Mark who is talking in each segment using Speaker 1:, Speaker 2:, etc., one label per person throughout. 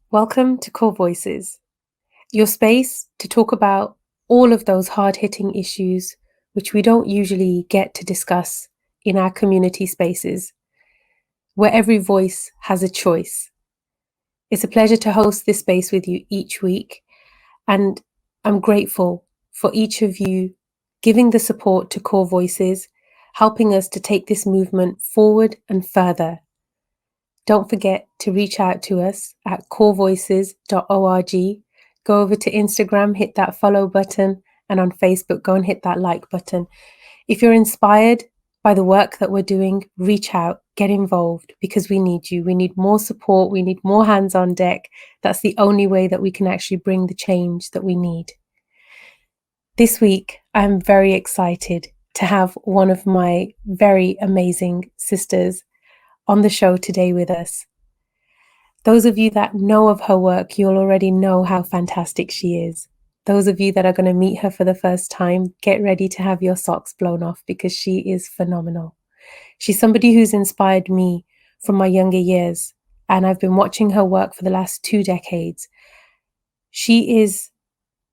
Speaker 1: Welcome to Core Voices, your space to talk about all of those hard-hitting issues which we don't usually get to discuss in our community spaces, where every voice has a choice. It's a pleasure to host this space with you each week, and I'm grateful for each of you giving the support to Core Voices, helping us to take this movement forward and further. Don't forget to reach out to us at corevoices.org. Go over to Instagram, hit that follow button, and on Facebook, go and hit that like button. If you're inspired by the work that we're doing, reach out, get involved, because we need you. We need more support. We need more hands on deck. That's the only way that we can actually bring the change that we need. This week, I'm very excited to have one of my very amazing sisters on the show today with us. Those of you that know of her work, you'll already know how fantastic she is. Those of you that are going to meet her for the first time, get ready to have your socks blown off because she is phenomenal. She's somebody who's inspired me from my younger years, and I've been watching her work for the last 2 decades. She is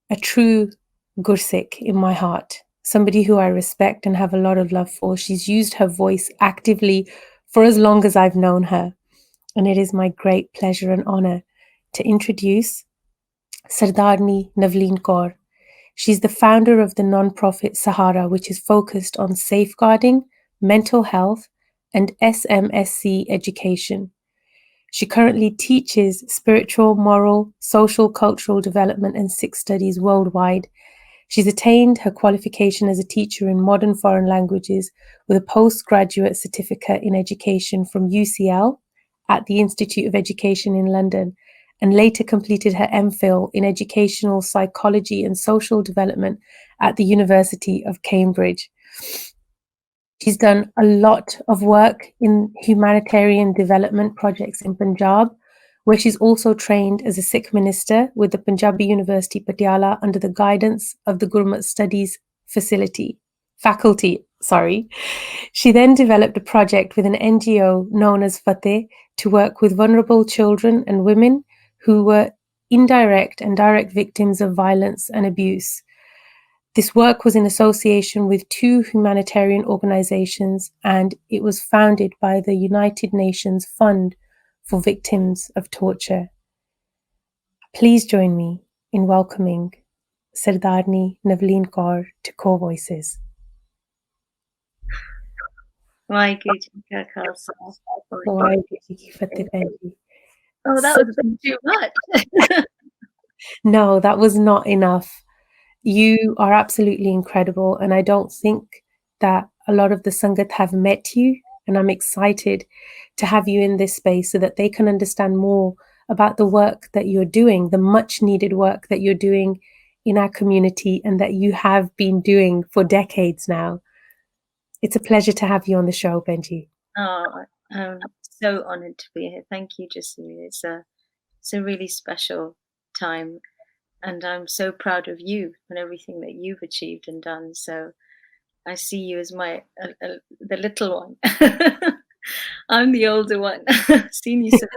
Speaker 1: a true Gursikh in my heart, somebody who I respect and have a lot of love for. She's used her voice actively for as long as I've known her. And it is my great pleasure and honor to introduce Sardarni Navleen Kaur. She's the founder of the non-profit Sahara, which is focused on safeguarding mental health and SMSC education. She currently teaches spiritual, moral, social, cultural development and Sikh studies worldwide. She's attained her qualification as a teacher in modern foreign languages with a postgraduate certificate in education from UCL at the Institute of Education in London, and later completed her MPhil in educational psychology and social development at the University of Cambridge. She's done a lot of work in humanitarian development projects in Punjab, where she's also trained as a Sikh minister with the Punjabi University Patiala under the guidance of the Gurmat Studies faculty. She then developed a project with an NGO known as Fateh to work with vulnerable children and women who were indirect and direct victims of violence and abuse. This work was in association with 2 humanitarian organizations, and it was founded by the United Nations Fund for Victims of Torture. Please join me in welcoming Sardarni Navleen Kaur to Core Voices.
Speaker 2: Khalsa.
Speaker 1: Oh,
Speaker 2: that was too much.
Speaker 1: No, that was not enough. You are absolutely incredible, and I don't think that a lot of the Sangat have met you, and I'm excited to have you in this space so that they can understand more about the work that you're doing, the much needed work that you're doing in our community and that you have been doing for decades now. It's a pleasure to have you on the show, Benji.
Speaker 2: Oh, I'm so honored to be here. Thank you, Jasmine. It's a really special time, and I'm so proud of you and everything that you've achieved and done. So I see you as the little one. I'm the older one. Seen you for,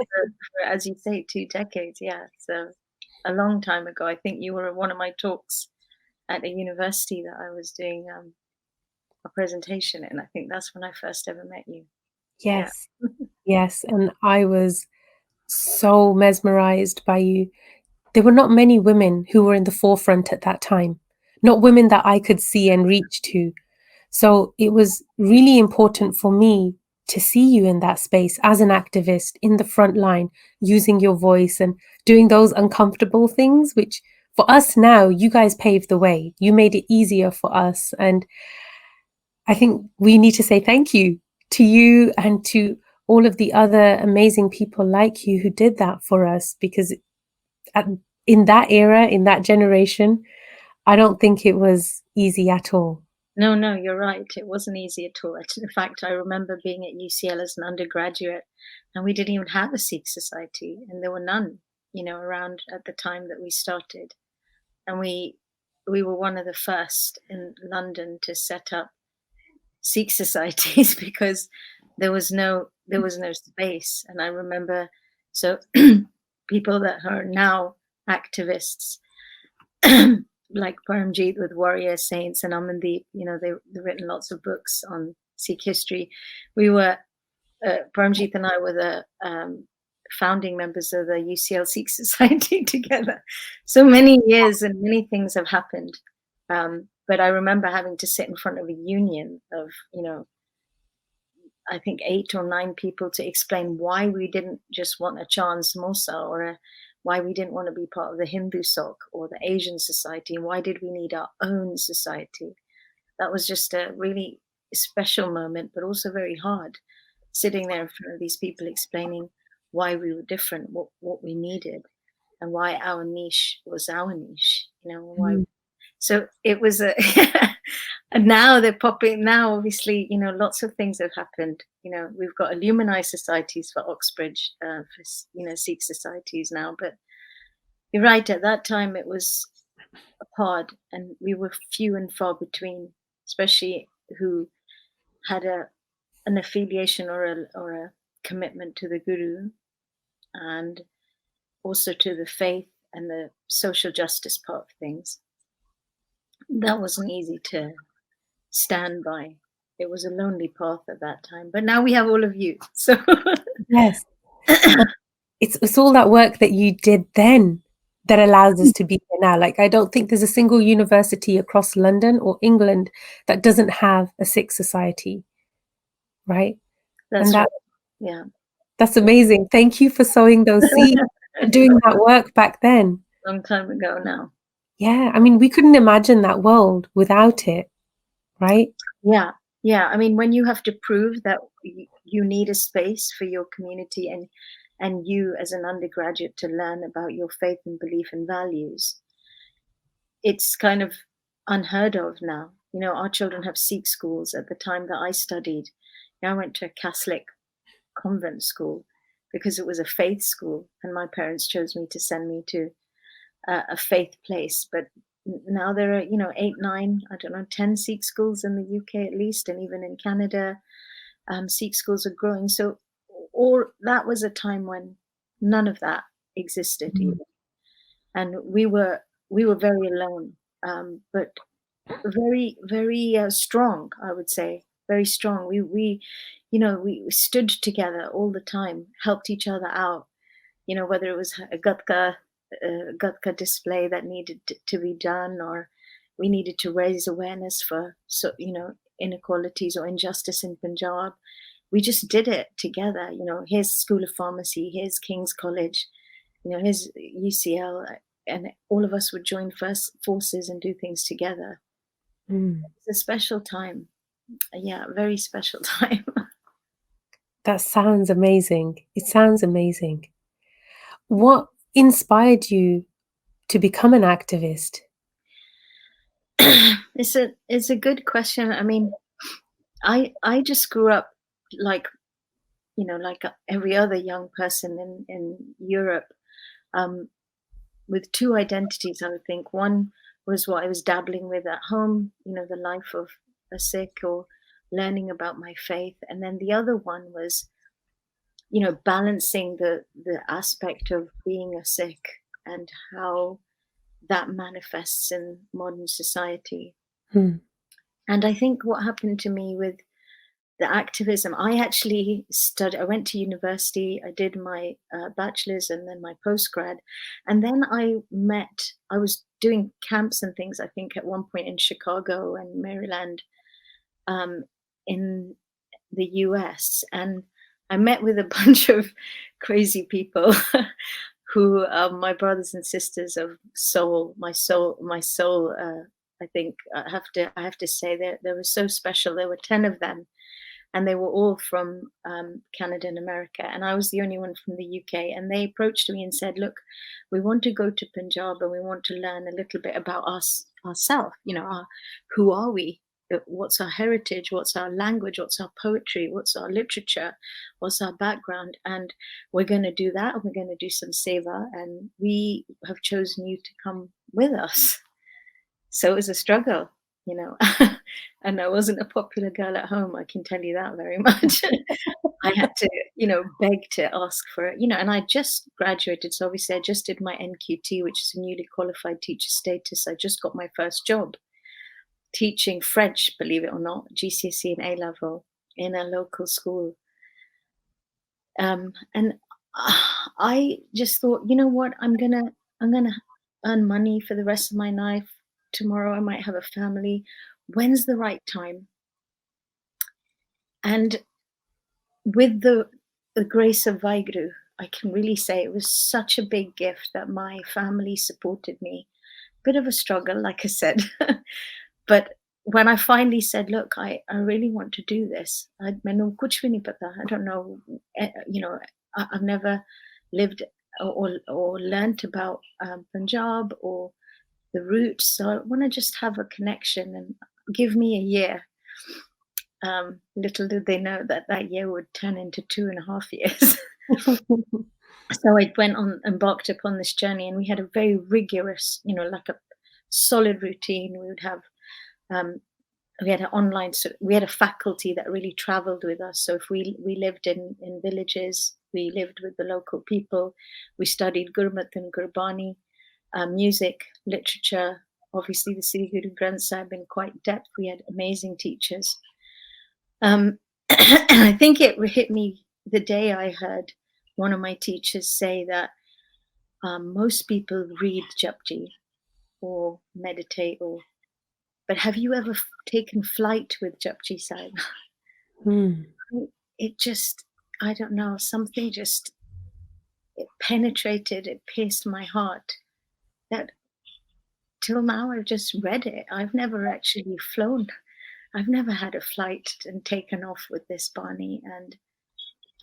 Speaker 2: as you say, 2 decades. Yeah, so a long time ago. I think you were at one of my talks at a university that I was doing a presentation in. I think that's when I first ever met you.
Speaker 1: Yes, yes, and I was so mesmerized by you. There were not many women who were in the forefront at that time, not women that I could see and reach to. So it was really important for me to see you in that space as an activist in the front line, using your voice and doing those uncomfortable things, which for us now, you guys paved the way. You made it easier for us. And I think we need to say thank you to you and to all of the other amazing people like you who did that for us, because in that era, in that generation, I don't think it was easy at all.
Speaker 2: No, you're right. It wasn't easy at all. In fact, I remember being at UCL as an undergraduate, and we didn't even have a Sikh society, and there were none, around at the time that we started. And we were one of the first in London to set up Sikh societies because there was no space. And I remember, so people that are now activists, like Paramjeet with Warrior Saints and Amandeep, they've written lots of books on Sikh history. We were, Paramjeet and I were the founding members of the UCL Sikh Society together. So many years and many things have happened. But I remember having to sit in front of a union of, I think 8 or 9 people to explain why we didn't just want a Chan Samosa or why we didn't want to be part of the Hindu Sok or the Asian society, and why did we need our own society. That was just a really special moment, but also very hard, sitting there in front of these people explaining why we were different, what we needed, and why our niche was our niche, why. So it was a and now they're popping. Now, obviously, lots of things have happened. We've got Illuminized societies for Oxbridge, for Sikh societies now. But you're right. At that time, it was hard, and we were few and far between, especially who had an affiliation or a commitment to the Guru, and also to the faith and the social justice part of things. That wasn't easy to stand by. It was a lonely path at that time, but now we have all of you. So
Speaker 1: yes, it's all that work that you did then that allows us to be here now. Like, I don't think there's a single university across London or England that doesn't have a Sikh society, right?
Speaker 2: That's right. Yeah,
Speaker 1: that's amazing. Thank you for sowing those seeds and doing that work back then.
Speaker 2: Long time ago now.
Speaker 1: Yeah, I mean, we couldn't imagine that world without it, right?
Speaker 2: Yeah. I mean, when you have to prove that you need a space for your community and you as an undergraduate to learn about your faith and belief and values, it's kind of unheard of now. Our children have Sikh schools. At the time that I studied, I went to a Catholic convent school because it was a faith school, and my parents chose me to send me to a faith place. But now there are 8, 9, I don't know, 10 Sikh schools in the UK at least, and even in Canada, Sikh schools are growing. So that was a time when none of that existed, even. And we were very alone, but very, very strong, I would say. Very strong. We stood together all the time, helped each other out. Whether it was a Gatka display that needed to be done, or we needed to raise awareness for inequalities or injustice in Punjab. We just did it together. Here's School of Pharmacy, here's King's College, here's UCL, and all of us would join forces and do things together. It's a special time. Yeah, very special time.
Speaker 1: That sounds amazing. It sounds amazing. What inspired you to become an activist?
Speaker 2: It's a good question. I mean, I just grew up like every other young person in Europe, with 2 identities, I would think. One was what I was dabbling with at home, the life of a Sikh or learning about my faith. And then the other one was, balancing the aspect of being a Sikh and how that manifests in modern society. And I think what happened to me with the activism, I actually I went to university, I did my bachelor's and then my postgrad. And then I was doing camps and things, I think at one point in Chicago and Maryland, in the US. And I met with a bunch of crazy people who are my brothers and sisters of soul, my soul. I think I have to say that they were so special. There were 10 of them, and they were all from Canada and America, and I was the only one from the UK. And they approached me and said, "Look, we want to go to Punjab and we want to learn a little bit about ourselves. Who are we? What's our heritage? What's our language? What's our poetry? What's our literature? What's our background? And we're going to do that, and we're going to do some Seva, and we have chosen you to come with us." So it was a struggle. you know. And I wasn't a popular girl at home, I can tell you that very much. I had to, beg to ask for it, and I just graduated. So obviously I just did my NQT, which is a newly qualified teacher status. I just got my first job teaching French, believe it or not, GCSE and A level in a local school. And I just thought, you know what, I'm gonna earn money for the rest of my life. Tomorrow I might have a family. When's the right time? And with the grace of Vaiguru, I can really say it was such a big gift that my family supported me. Bit of a struggle, like I said. But when I finally said, look, I really want to do this, mainu kuch bhi nahi pata. I don't know, I've never lived or learnt about Punjab or the roots. So I want to just have a connection and give me a year. Little did they know that that year would turn into 2.5 years. So I embarked upon this journey, and we had a very rigorous, like a solid routine. We would have, we had an online, so we had a faculty that really traveled with us. So if we lived in villages, we lived with the local people. We studied Gurmat and Gurubani, music, literature, obviously the Sri Guru Granth Sahib in quite depth. We had amazing teachers. And I think it hit me the day I heard one of my teachers say that most people read Japji or meditate, but have you ever taken flight with Japji Sahib? It just, I don't know, something just, it penetrated, it pierced my heart, that till now I've just read it. I've never actually flown. I've never had a flight and taken off with this Bani. And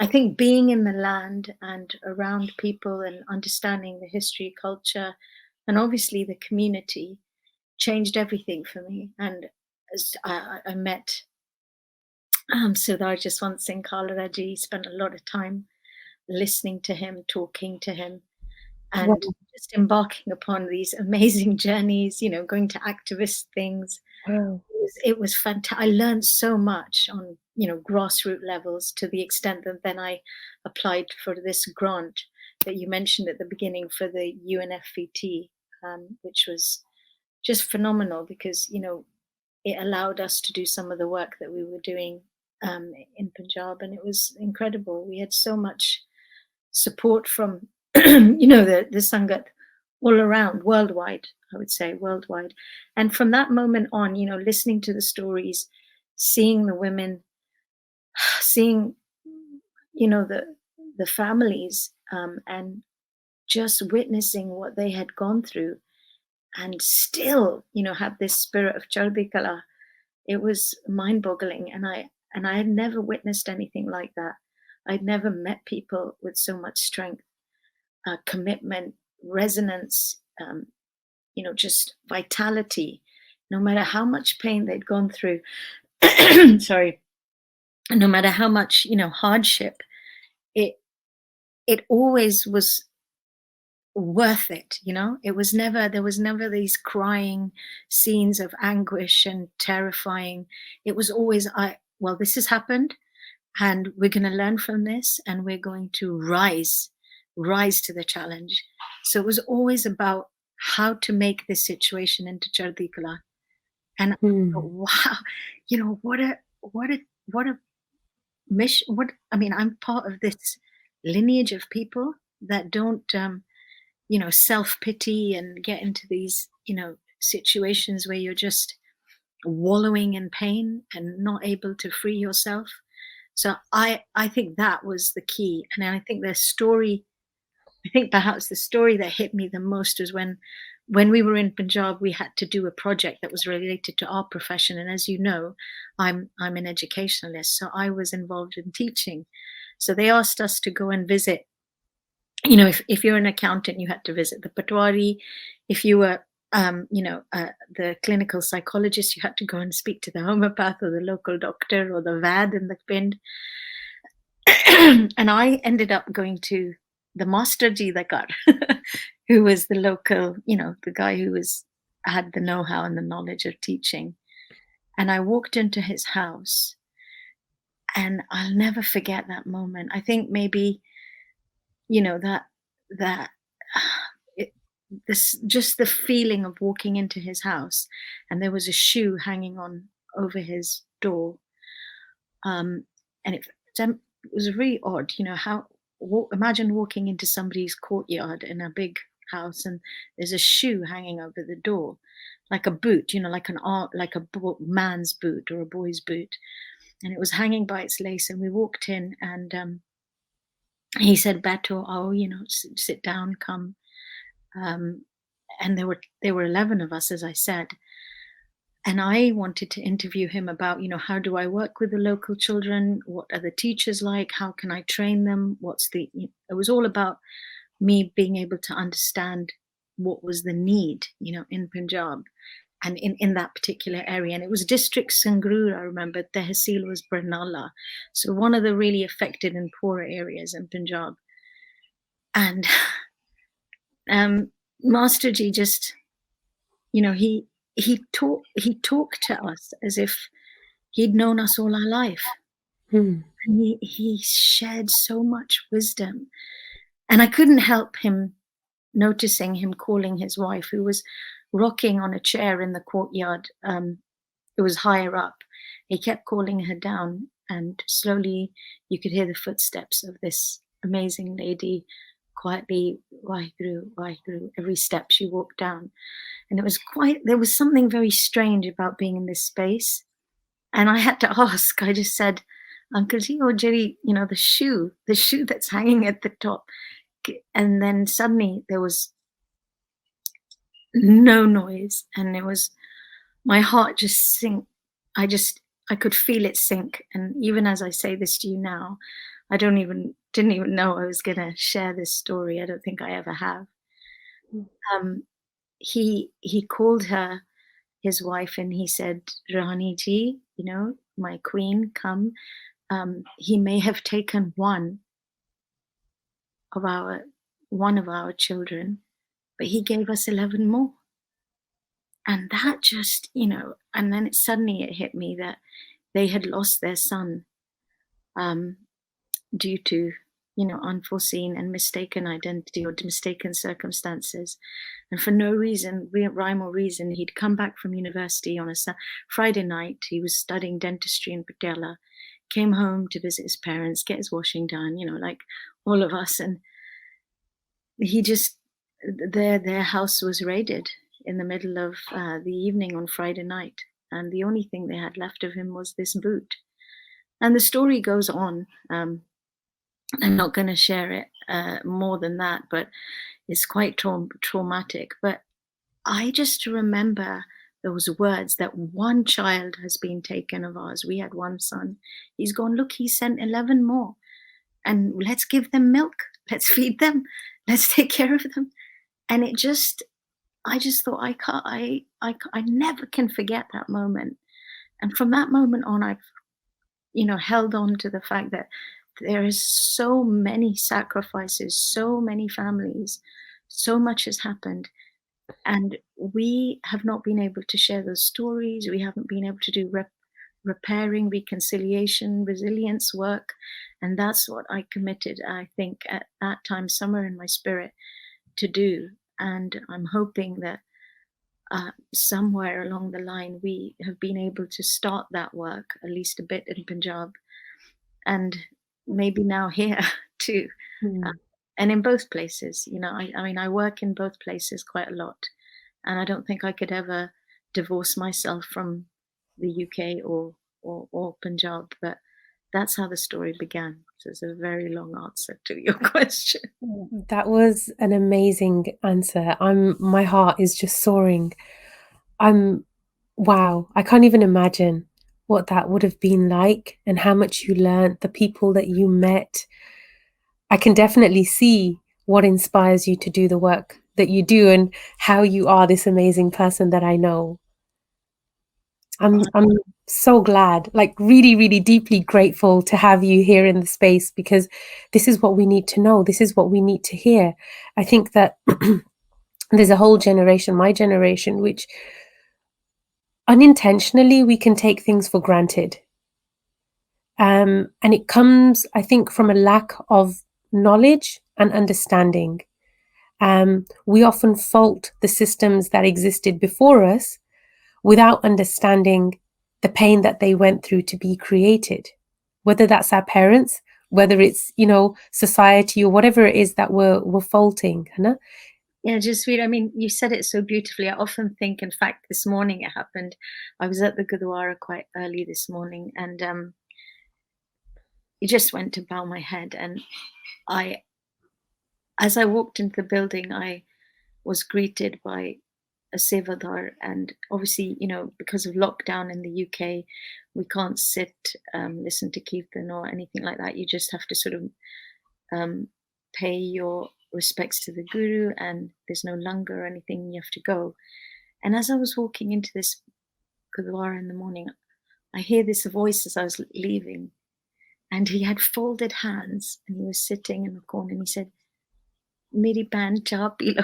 Speaker 2: I think being in the land and around people and understanding the history, culture, and obviously the community changed everything for me. And as I met Sardar Jaswant Singh Khalra ji, spent a lot of time listening to him, talking to him, and
Speaker 1: Wow.
Speaker 2: just embarking upon these amazing journeys, going to activist things.
Speaker 1: Wow.
Speaker 2: It was fantastic. I learned so much on, grassroots levels, to the extent that then I applied for this grant that you mentioned at the beginning for the UNFVT, which was just phenomenal because, it allowed us to do some of the work that we were doing in Punjab, and it was incredible. We had so much support from, the Sangat all around, worldwide, I would say, worldwide. And from that moment on, listening to the stories, seeing the women, seeing, the families, and just witnessing what they had gone through, and still, have this spirit of Chardi Kala. It was mind-boggling, and I had never witnessed anything like that. I'd never met people with so much strength, commitment, resonance, just vitality, no matter how much pain they'd gone through. Sorry, no matter how much, hardship, it always was worth it. There was never these crying scenes of anguish and terrifying. It was always, well, this has happened, and we're going to learn from this, and we're going to rise to the challenge. So it was always about how to make this situation into Chardi Kala. And I thought, wow, what a mission. I'm part of this lineage of people that don't, self-pity and get into these, situations where you're just wallowing in pain and not able to free yourself. So I think that was the key. And I think perhaps the story that hit me the most was when we were in Punjab, we had to do a project that was related to our profession. And as you know, I'm an educationalist, so I was involved in teaching. So they asked us to go and visit, if you're an accountant, you had to visit the Patwari. If you were, the clinical psychologist, you had to go and speak to the homeopath or the local doctor or the VAD in the pind. And I ended up going to the Master Ji Dakar, who was the local, the guy who had the know-how and the knowledge of teaching. And I walked into his house, and I'll never forget that moment. I think maybe, that it, this just the feeling of walking into his house, and there was a shoe hanging on over his door, and it was really odd. How imagine walking into somebody's courtyard in a big house, and there's a shoe hanging over the door, like a boot, like like a man's boot or a boy's boot, and it was hanging by its lace. And we walked in, and he said, "Beto, oh, sit down, come." And there were 11 of us, as I said, and I wanted to interview him about, how do I work with the local children? What are the teachers like? How can I train them? It was all about me being able to understand what was the need, in Punjab and in that particular area. And it was district Sangrur, I remember. Tehsil was Barnala. So one of the really affected and poorer areas in Punjab. And Master Ji just, he talked to us as if he'd known us all our life. And he shared so much wisdom. And I couldn't help noticing him calling his wife, who was rocking on a chair in the courtyard. It was higher up. He kept calling her down, and slowly you could hear the footsteps of this amazing lady quietly, Waheguru, Waheguru, every step she walked down. And there was something very strange about being in this space. And I had to ask, I just said, Uncle Ji, oh Jerry, the shoe that's hanging at the top. And then suddenly there was no noise, and my heart just sink. I could feel it sink. And even as I say this to you now, I didn't even know I was going to share this story. I don't think I ever have. He called her, his wife, and he said, Rani Ji, my queen, come. He may have taken one of our children, but he gave us 11 more. And that just, and then suddenly it hit me that they had lost their son due to, unforeseen and mistaken identity or mistaken circumstances. And for no reason, rhyme or reason, he'd come back from university on a Friday night. He was studying dentistry in Patiala, came home to visit his parents, get his washing done, like all of us. And he just, their house was raided in the middle of the evening on Friday night. And the only thing they had left of him was this boot. And the story goes on. I'm not going to share it more than that, but it's quite traumatic. But I just remember those words that one child has been taken of ours. We had one son. He's gone, look, he sent 11 more. And let's give them milk. Let's feed them. Let's take care of them. And I just thought, I never can forget that moment. And from that moment on, I've, held on to the fact that there is so many sacrifices, so many families, so much has happened. And we have not been able to share those stories. We haven't been able to do repairing, reconciliation, resilience work. And that's what I committed, I think, at that time, somewhere in my spirit, to do. And I'm hoping that somewhere along the line, we have been able to start that work, at least a bit in Punjab, and maybe now here too. And in both places, I work in both places quite a lot. And I don't think I could ever divorce myself from the UK or Punjab, but that's how the story began. So it's a very long answer to your question.
Speaker 1: That was an amazing answer. My heart is just soaring. Wow, I can't even imagine what that would have been like and how much you learned, the people that you met. I can definitely see what inspires you to do the work that you do and how you are this amazing person that I know. I'm so glad, like really, really deeply grateful to have you here in the space, because this is what we need to know. This is what we need to hear. I think that there's a whole generation, my generation, which unintentionally we can take things for granted. And it comes, I think, from a lack of knowledge and understanding. We often fault the systems that existed before us without understanding the pain that they went through to be created, whether that's our parents, whether it's, society or whatever it is that we're faulting. Hannah?
Speaker 2: Yeah, just read. I mean, you said it so beautifully. I often think, in fact, this morning it happened. I was at the Gurdwara quite early this morning, and it just went to bow my head. And I, as I walked into the building, I was greeted by a Sevadar, and obviously, because of lockdown in the UK, we can't sit, listen to Kirtan or anything like that. You just have to sort of pay your respects to the Guru, and there's no langar or anything. You have to go. And as I was walking into this Gurdwara in the morning, I hear this voice as I was leaving, and he had folded hands, and he was sitting in the corner, and he said, "Meri band cha pi lo,"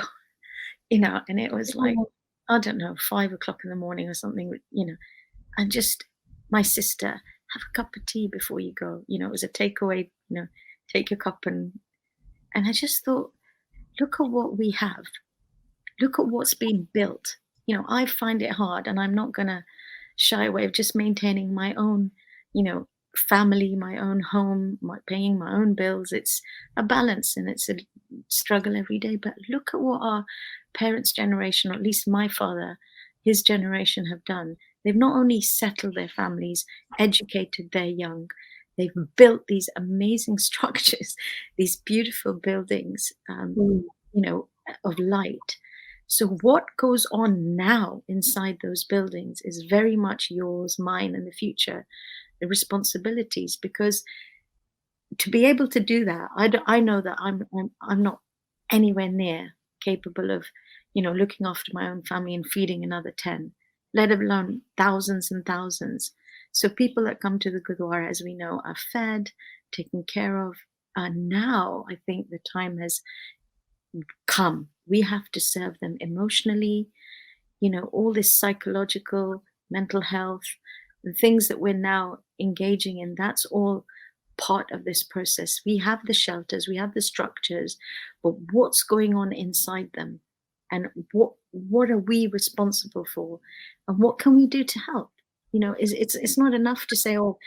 Speaker 2: and it was like, I don't know, 5 o'clock in the morning or something, and just, my sister, have a cup of tea before you go. It was a takeaway, take your cup. And I just thought, look at what we have. Look at what's being built. I find it hard, and I'm not going to shy away of just maintaining my own, family, my own home, paying my own bills. It's a balance, and it's a struggle every day. But look at what our parents' generation, or at least my father, his generation, have done. They've not only settled their families, educated their young, they've built these amazing structures, these beautiful buildings, of light. So what goes on now inside those buildings is very much yours, mine, and the future, the responsibilities. Because to be able to do that, I know that I'm not anywhere near capable of, looking after my own family and feeding another 10, let alone thousands and thousands. So people that come to the Gurdwara, as we know, are fed, taken care of. And now I think the time has come. We have to serve them emotionally, all this psychological, mental health, the things that we're now engaging in, that's all part of this process. We have the shelters, we have the structures, but what's going on inside them? And what are we responsible for? And what can we do to help? It's not enough to say, oh,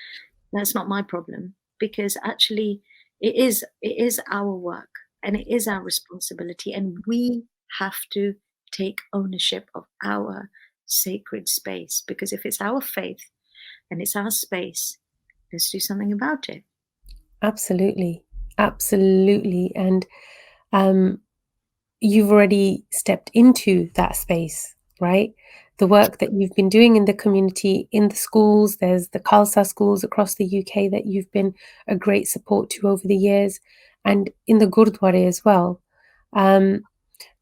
Speaker 2: that's not my problem, because actually it is our work, and it is our responsibility, and we have to take ownership of our sacred space, because if it's our faith and it's our space, let's do something about it.
Speaker 1: Absolutely. And you've already stepped into that space, right? The work that you've been doing in the community, in the schools, there's the Khalsa schools across the UK that you've been a great support to over the years, and in the Gurdwara as well. The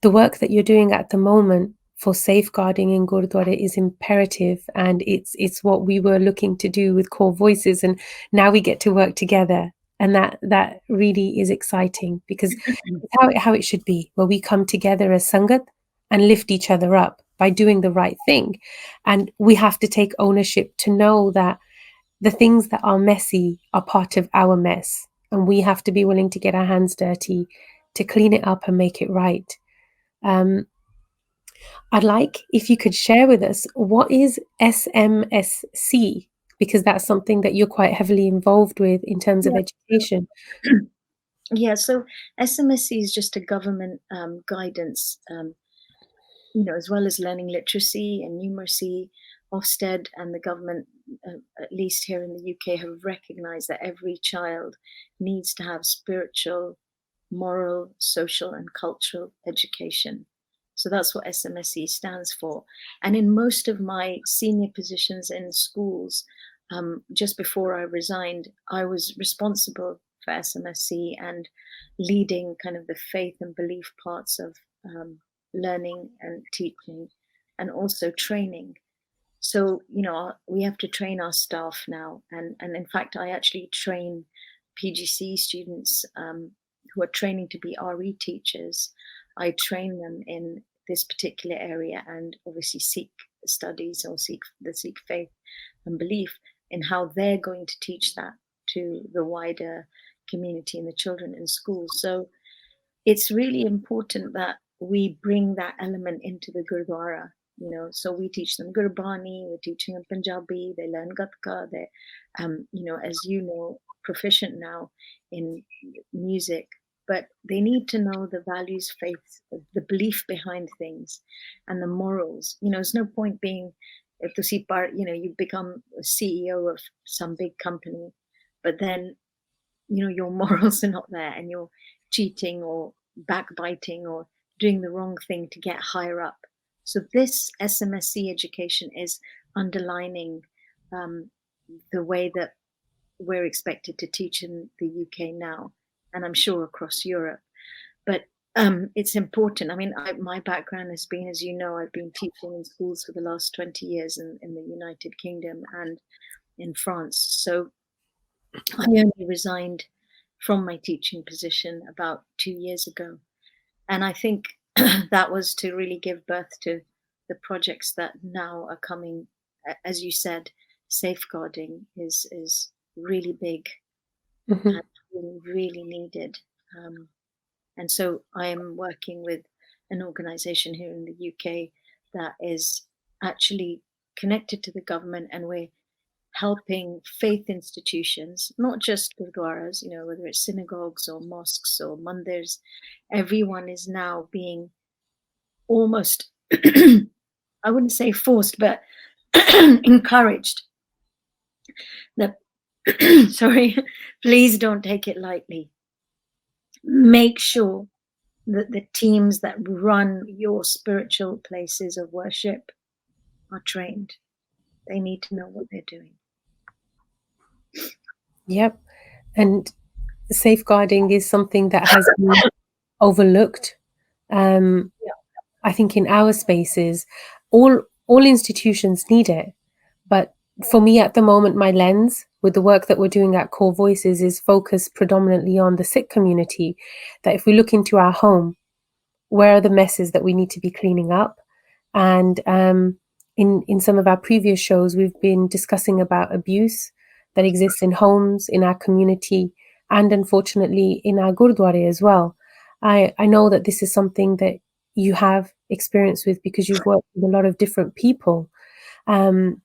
Speaker 1: work that you're doing at the moment for safeguarding in Gurdwara is imperative, and it's what we were looking to do with Core Voices, and now we get to work together, and that really is exciting, because it's how it should be, where we come together as Sangat and lift each other up by doing the right thing. And we have to take ownership to know that the things that are messy are part of our mess, and we have to be willing to get our hands dirty to clean it up and make it right. I'd like if you could share with us, what is SMSC, because that's something that you're quite heavily involved with in terms of education.
Speaker 2: Yeah, so SMSC is just a government guidance, as well as learning literacy and numeracy. Ofsted and the government, at least here in the UK, have recognized that every child needs to have spiritual, moral, social, and cultural education. So that's what SMSC stands for. And in most of my senior positions in schools, just before I resigned, I was responsible for SMSC and leading kind of the faith and belief parts of learning and teaching, and also training. So, we have to train our staff now. And in fact, I actually train PGC students who are training to be RE teachers. I train them in this particular area, and obviously Sikh studies or the Sikh faith and belief, in how they're going to teach that to the wider community and the children in schools. So it's really important that we bring that element into the Gurdwara. So we teach them Gurubani, we're teaching them Punjabi, they learn Gatka, they're, as you know, proficient now in music, but they need to know the values, faiths, the belief behind things, and the morals. There's no point being, you become a CEO of some big company, but then, your morals are not there, and you're cheating or backbiting or doing the wrong thing to get higher up. So this SMSC education is underlining the way that we're expected to teach in the UK now, and I'm sure across Europe. But it's important. I mean, my background has been, as you know, I've been teaching in schools for the last 20 years in the United Kingdom and in France. So I only resigned from my teaching position about 2 years ago. And I think that was to really give birth to the projects that now are coming. As you said, safeguarding is really big and really needed. And so I am working with an organization here in the UK that is actually connected to the government, and we're helping faith institutions, not just gurdwaras, whether it's synagogues or mosques or mandirs. Everyone is now being almost, I wouldn't say forced, but encouraged that, sorry, please don't take it lightly. Make sure that the teams that run your spiritual places of worship are trained. They need to know what they're doing.
Speaker 1: Yep. And safeguarding is something that has been overlooked. I think in our spaces, all institutions need it. But for me at the moment, my lens with the work that we're doing at Core Voices is focused predominantly on the Sikh community. That if we look into our home, where are the messes that we need to be cleaning up? And in some of our previous shows, we've been discussing about abuse that exists in homes, in our community, and unfortunately in our Gurdwara as well. I know that this is something that you have experience with because you've worked with a lot of different people. And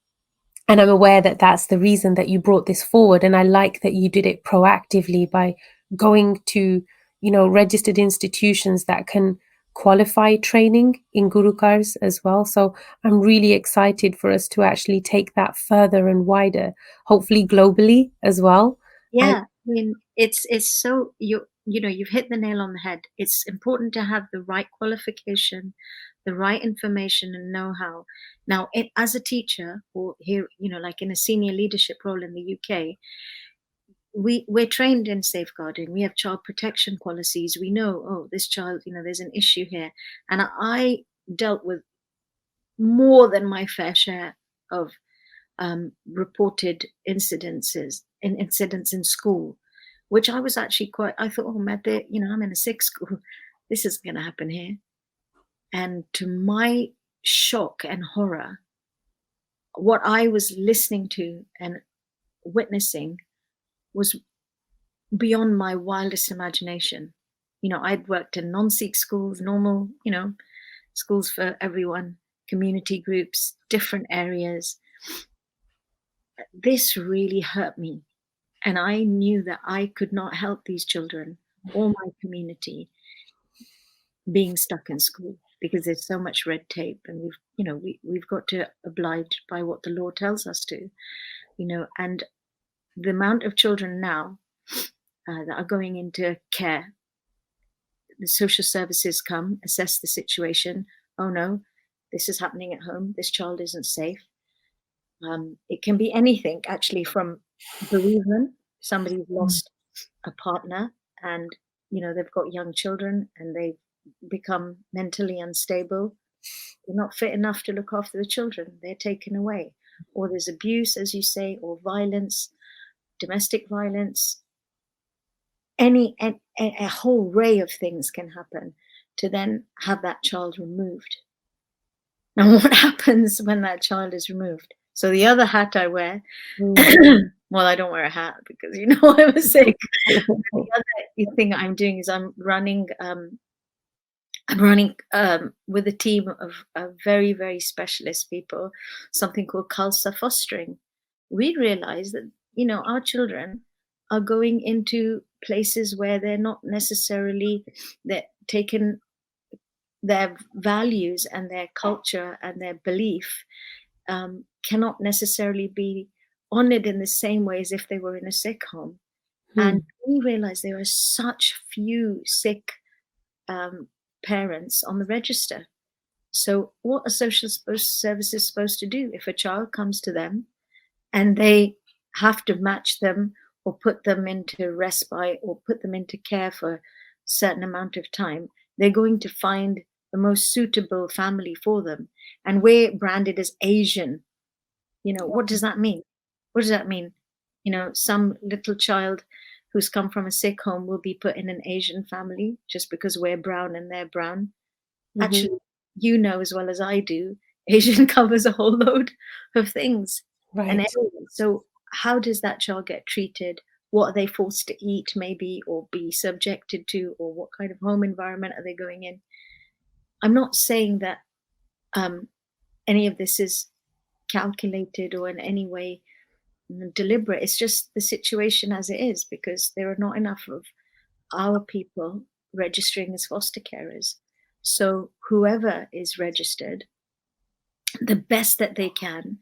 Speaker 1: I'm aware that that's the reason that you brought this forward. And I like that you did it proactively by going to, registered institutions that can qualify training in Gurukars as well. So I'm really excited for us to actually take that further and wider, hopefully globally as well.
Speaker 2: Yeah, I mean, it's so you've hit the nail on the head. It's important to have the right qualification, the right information and know-how. Now, as a teacher, or here, like in a senior leadership role in the UK, we're trained in safeguarding. We have child protection policies. We know, oh, this child, there's an issue here. And I dealt with more than my fair share of reported incidents in school, which I was actually I thought, oh, man, I'm in a Sikh school. This is going to happen here. And to my shock and horror, what I was listening to and witnessing was beyond my wildest imagination. I'd worked in non-Sikh schools, normal, schools for everyone, community groups, different areas. This really hurt me. And I knew that I could not help these children or my community being stuck in school because there's so much red tape, and we've got to oblige by what the law tells us to, and the amount of children now that are going into care, the social services come, assess the situation. Oh no, this is happening at home. This child isn't safe. It can be anything, actually, from bereavement. Somebody's lost a partner, and they've got young children, and they've become mentally unstable. They're not fit enough to look after the children. They're taken away, or there's abuse, as you say, or violence, domestic violence. A whole array of things can happen to then have that child removed. Now, what happens when that child is removed? So the other hat I wear,
Speaker 1: Mm.
Speaker 2: well, I don't wear a hat because you know I'm a Sikh. The other thing I'm doing is I'm running with a team of very, very specialist people, something called Khalsa fostering. We realize that, you know, our children are going into places where they're not necessarily they're taken their values and their culture and their belief cannot necessarily be honored in the same way as if they were in a Sikh home. And
Speaker 1: Mm.
Speaker 2: we realize there are such few Sikh um, parents on the register. So, what are services supposed to do if a child comes to them and they have to match them or put them into respite or put them into care for a certain amount of time? They're going to find the most suitable family for them. And we're branded as Asian. You know, what does that mean? What does that mean? You know, some little child who's come from a Sikh home will be put in an Asian family just because we're brown and they're brown.
Speaker 1: Mhm.
Speaker 2: Actually, you know as well as I do, Asian covers a whole load of things and
Speaker 1: Right.
Speaker 2: areas. So, how does that child get treated? What are they forced to eat, maybe, or be subjected to, or what kind of home environment are they going in? I'm not saying that um, any of this is calculated or in any way deliberate. It's just the situation as it is because there are not enough of our people registering as foster carers. So whoever is registered, the best that they can,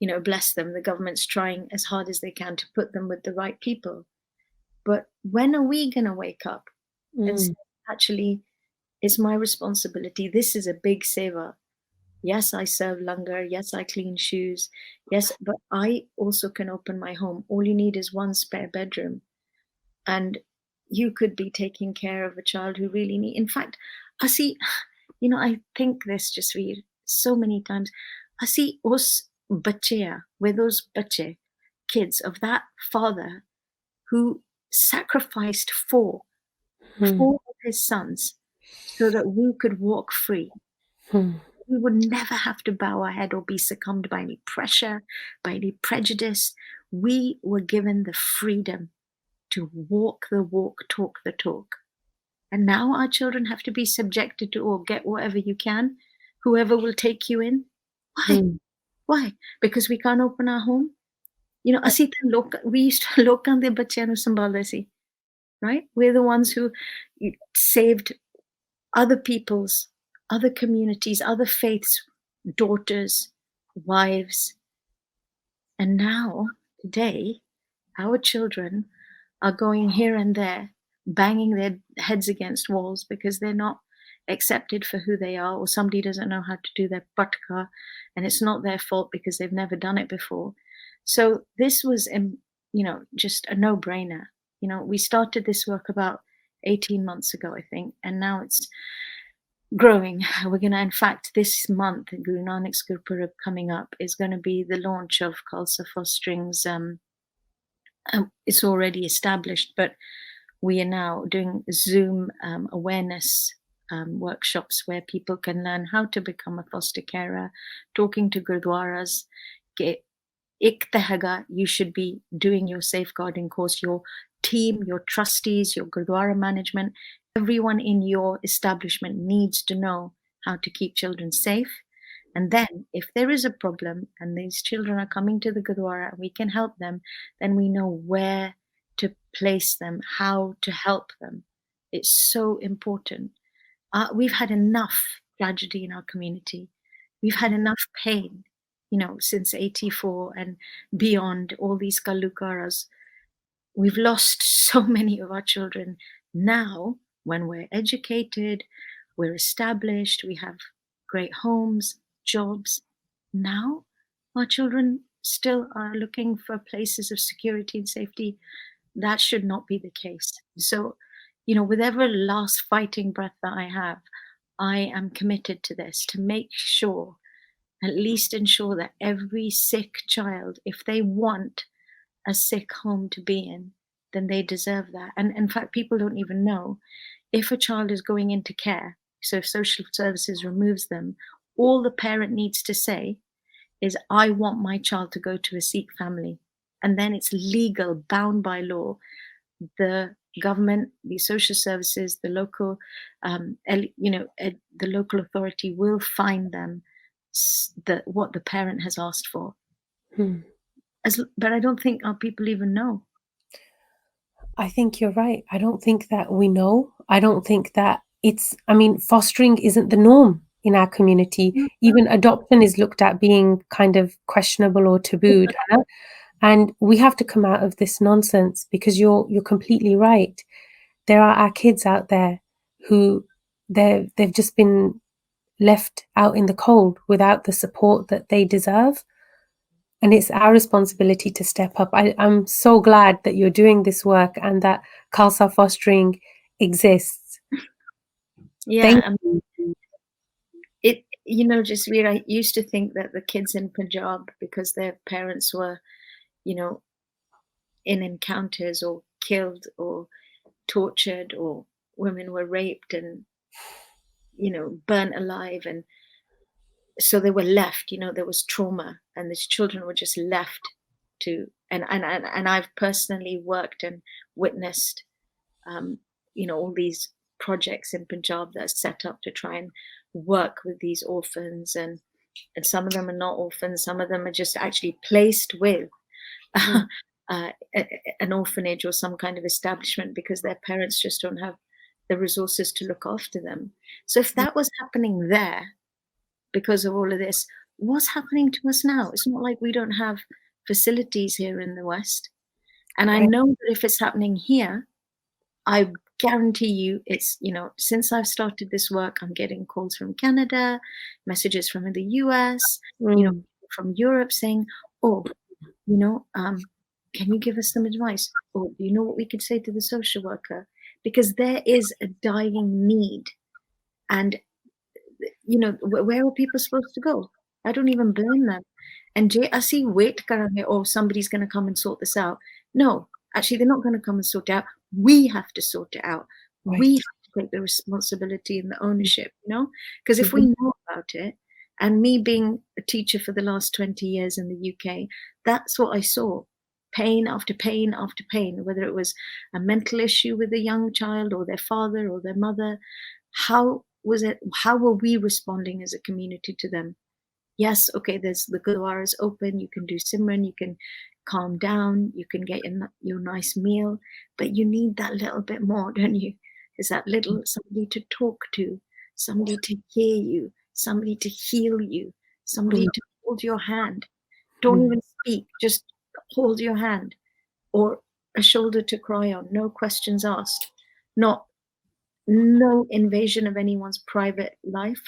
Speaker 2: you know, bless them. The government's trying as hard as they can to put them with the right people. But when are we going to wake up and say,
Speaker 1: Mm.
Speaker 2: actually, it's my responsibility? This is a big seva. Yes, I serve langar. Yes, I clean shoes. Yes, but I also can open my home. All you need is one spare bedroom. And you could be taking care of a child who really need. In fact, I see, you know, I think this just read so many times. I see us bache, we're those bache, kids of that father who sacrificed
Speaker 1: Mm.
Speaker 2: four of his sons so that we could walk free.
Speaker 1: Mm.
Speaker 2: We would never have to bow our head or be succumbed by any pressure, by any prejudice. We were given the freedom to walk the walk, talk the talk. And now our children have to be subjected to, or get whatever you can, whoever will take you in. Why?
Speaker 1: Mm.
Speaker 2: Why? Because we can't open our home? You know, we used to loਕਾਂ ਦੇ ਬੱਚਿਆਂ ਨੂੰ ਸੰਭਾਲਦੇ ਸੀ, right? We're the ones who saved other people's, other communities, other faiths, daughters, wives. And now, today, our children are going here and there, banging their heads against walls because they're not accepted for who they are, or somebody doesn't know how to do their patka, and it's not their fault because they've never done it before. So this was, you know, just a no-brainer. You know, we started this work about 18 months ago, I think, and now it's growing. We're going to, in fact, this month, Guru Nanak's Gurpurab coming up is going to be the launch of Khalsa Fostering's. It's already established, but we are now doing Zoom awareness workshops where people can learn how to become a foster carer, talking to Gurdwaras. Ik tahaga, you should be doing your safeguarding course, your team, your trustees, your Gurdwara management, everyone in your establishment needs to know how to keep children safe. And then, if there is a problem and these children are coming to the Gurdwara and we can help them, then we know where to place them, how to help them. It's so important. We've had enough tragedy in our community. We've had enough pain, you know, since 84 and beyond, all these Kalukaras. We've lost so many of our children. Now, when we're educated, we're established, we have great homes, jobs. Now, our children still are looking for places of security and safety. That should not be the case. So, you know, with every last fighting breath that I have, I am committed to this to make sure, at least ensure that every Sikh child, if they want a Sikh home to be in, then they deserve that. And in fact, people don't even know if a child is going into care. So if social services removes them, all the parent needs to say is, I want my child to go to a Sikh family. And then it's legal, bound by law. The government, the social services, the local, the local authority will find them what the parent has asked for. But I don't think our people even know.
Speaker 1: I think you're right. I don't think that we know. I don't think that fostering isn't the norm in our community. Even adoption is looked at being kind of questionable or tabooed. And we have to come out of this nonsense, because you're completely right. There are our kids out there who they've just been left out in the cold without the support that they deserve. And it's our responsibility to step up. I'm so glad that you're doing this work and that Khalsa fostering exists.
Speaker 2: Yeah. Jasveer, I used to think that the kids in Punjab, because their parents were, in encounters or killed or tortured, or women were raped and, burnt alive, and so they were left, there was trauma, and these children were just left to, and I've personally worked and witnessed, all these projects in Punjab that are set up to try and work with these orphans, and some of them are not orphans, some of them are just actually placed with an orphanage or some kind of establishment because their parents just don't have the resources to look after them. So if that was happening there because of all of this, what's happening to us now? It's not like we don't have facilities here in the West. And I know that if it's happening here, I guarantee you it's, since I've started this work, I'm getting calls from Canada, messages from the US, from Europe saying, can you give us some advice? Or do you know what we could say to the social worker? Because there is a dying need. And, where are people supposed to go? I don't even blame them. And I see wait karange, oh, somebody's going to come and sort this out. No, actually, they're not going to come and sort it out. We have to sort it out. Right. We have to take the responsibility and the ownership, because if we know about it, and me being a teacher for the last 20 years in the UK, that's what I saw. Pain after pain after pain, whether it was a mental issue with a young child or their father or their mother. How were we responding as a community to them? Yes, okay, there's the Gurdwara open, you can do Simran, you can calm down, you can get your nice meal, but you need that little bit more, don't you? Is that little somebody to talk to, somebody to hear you, somebody to heal you, somebody to hold your hand. Don't even speak, just hold your hand, or a shoulder to cry on, no questions asked, no invasion of anyone's private life,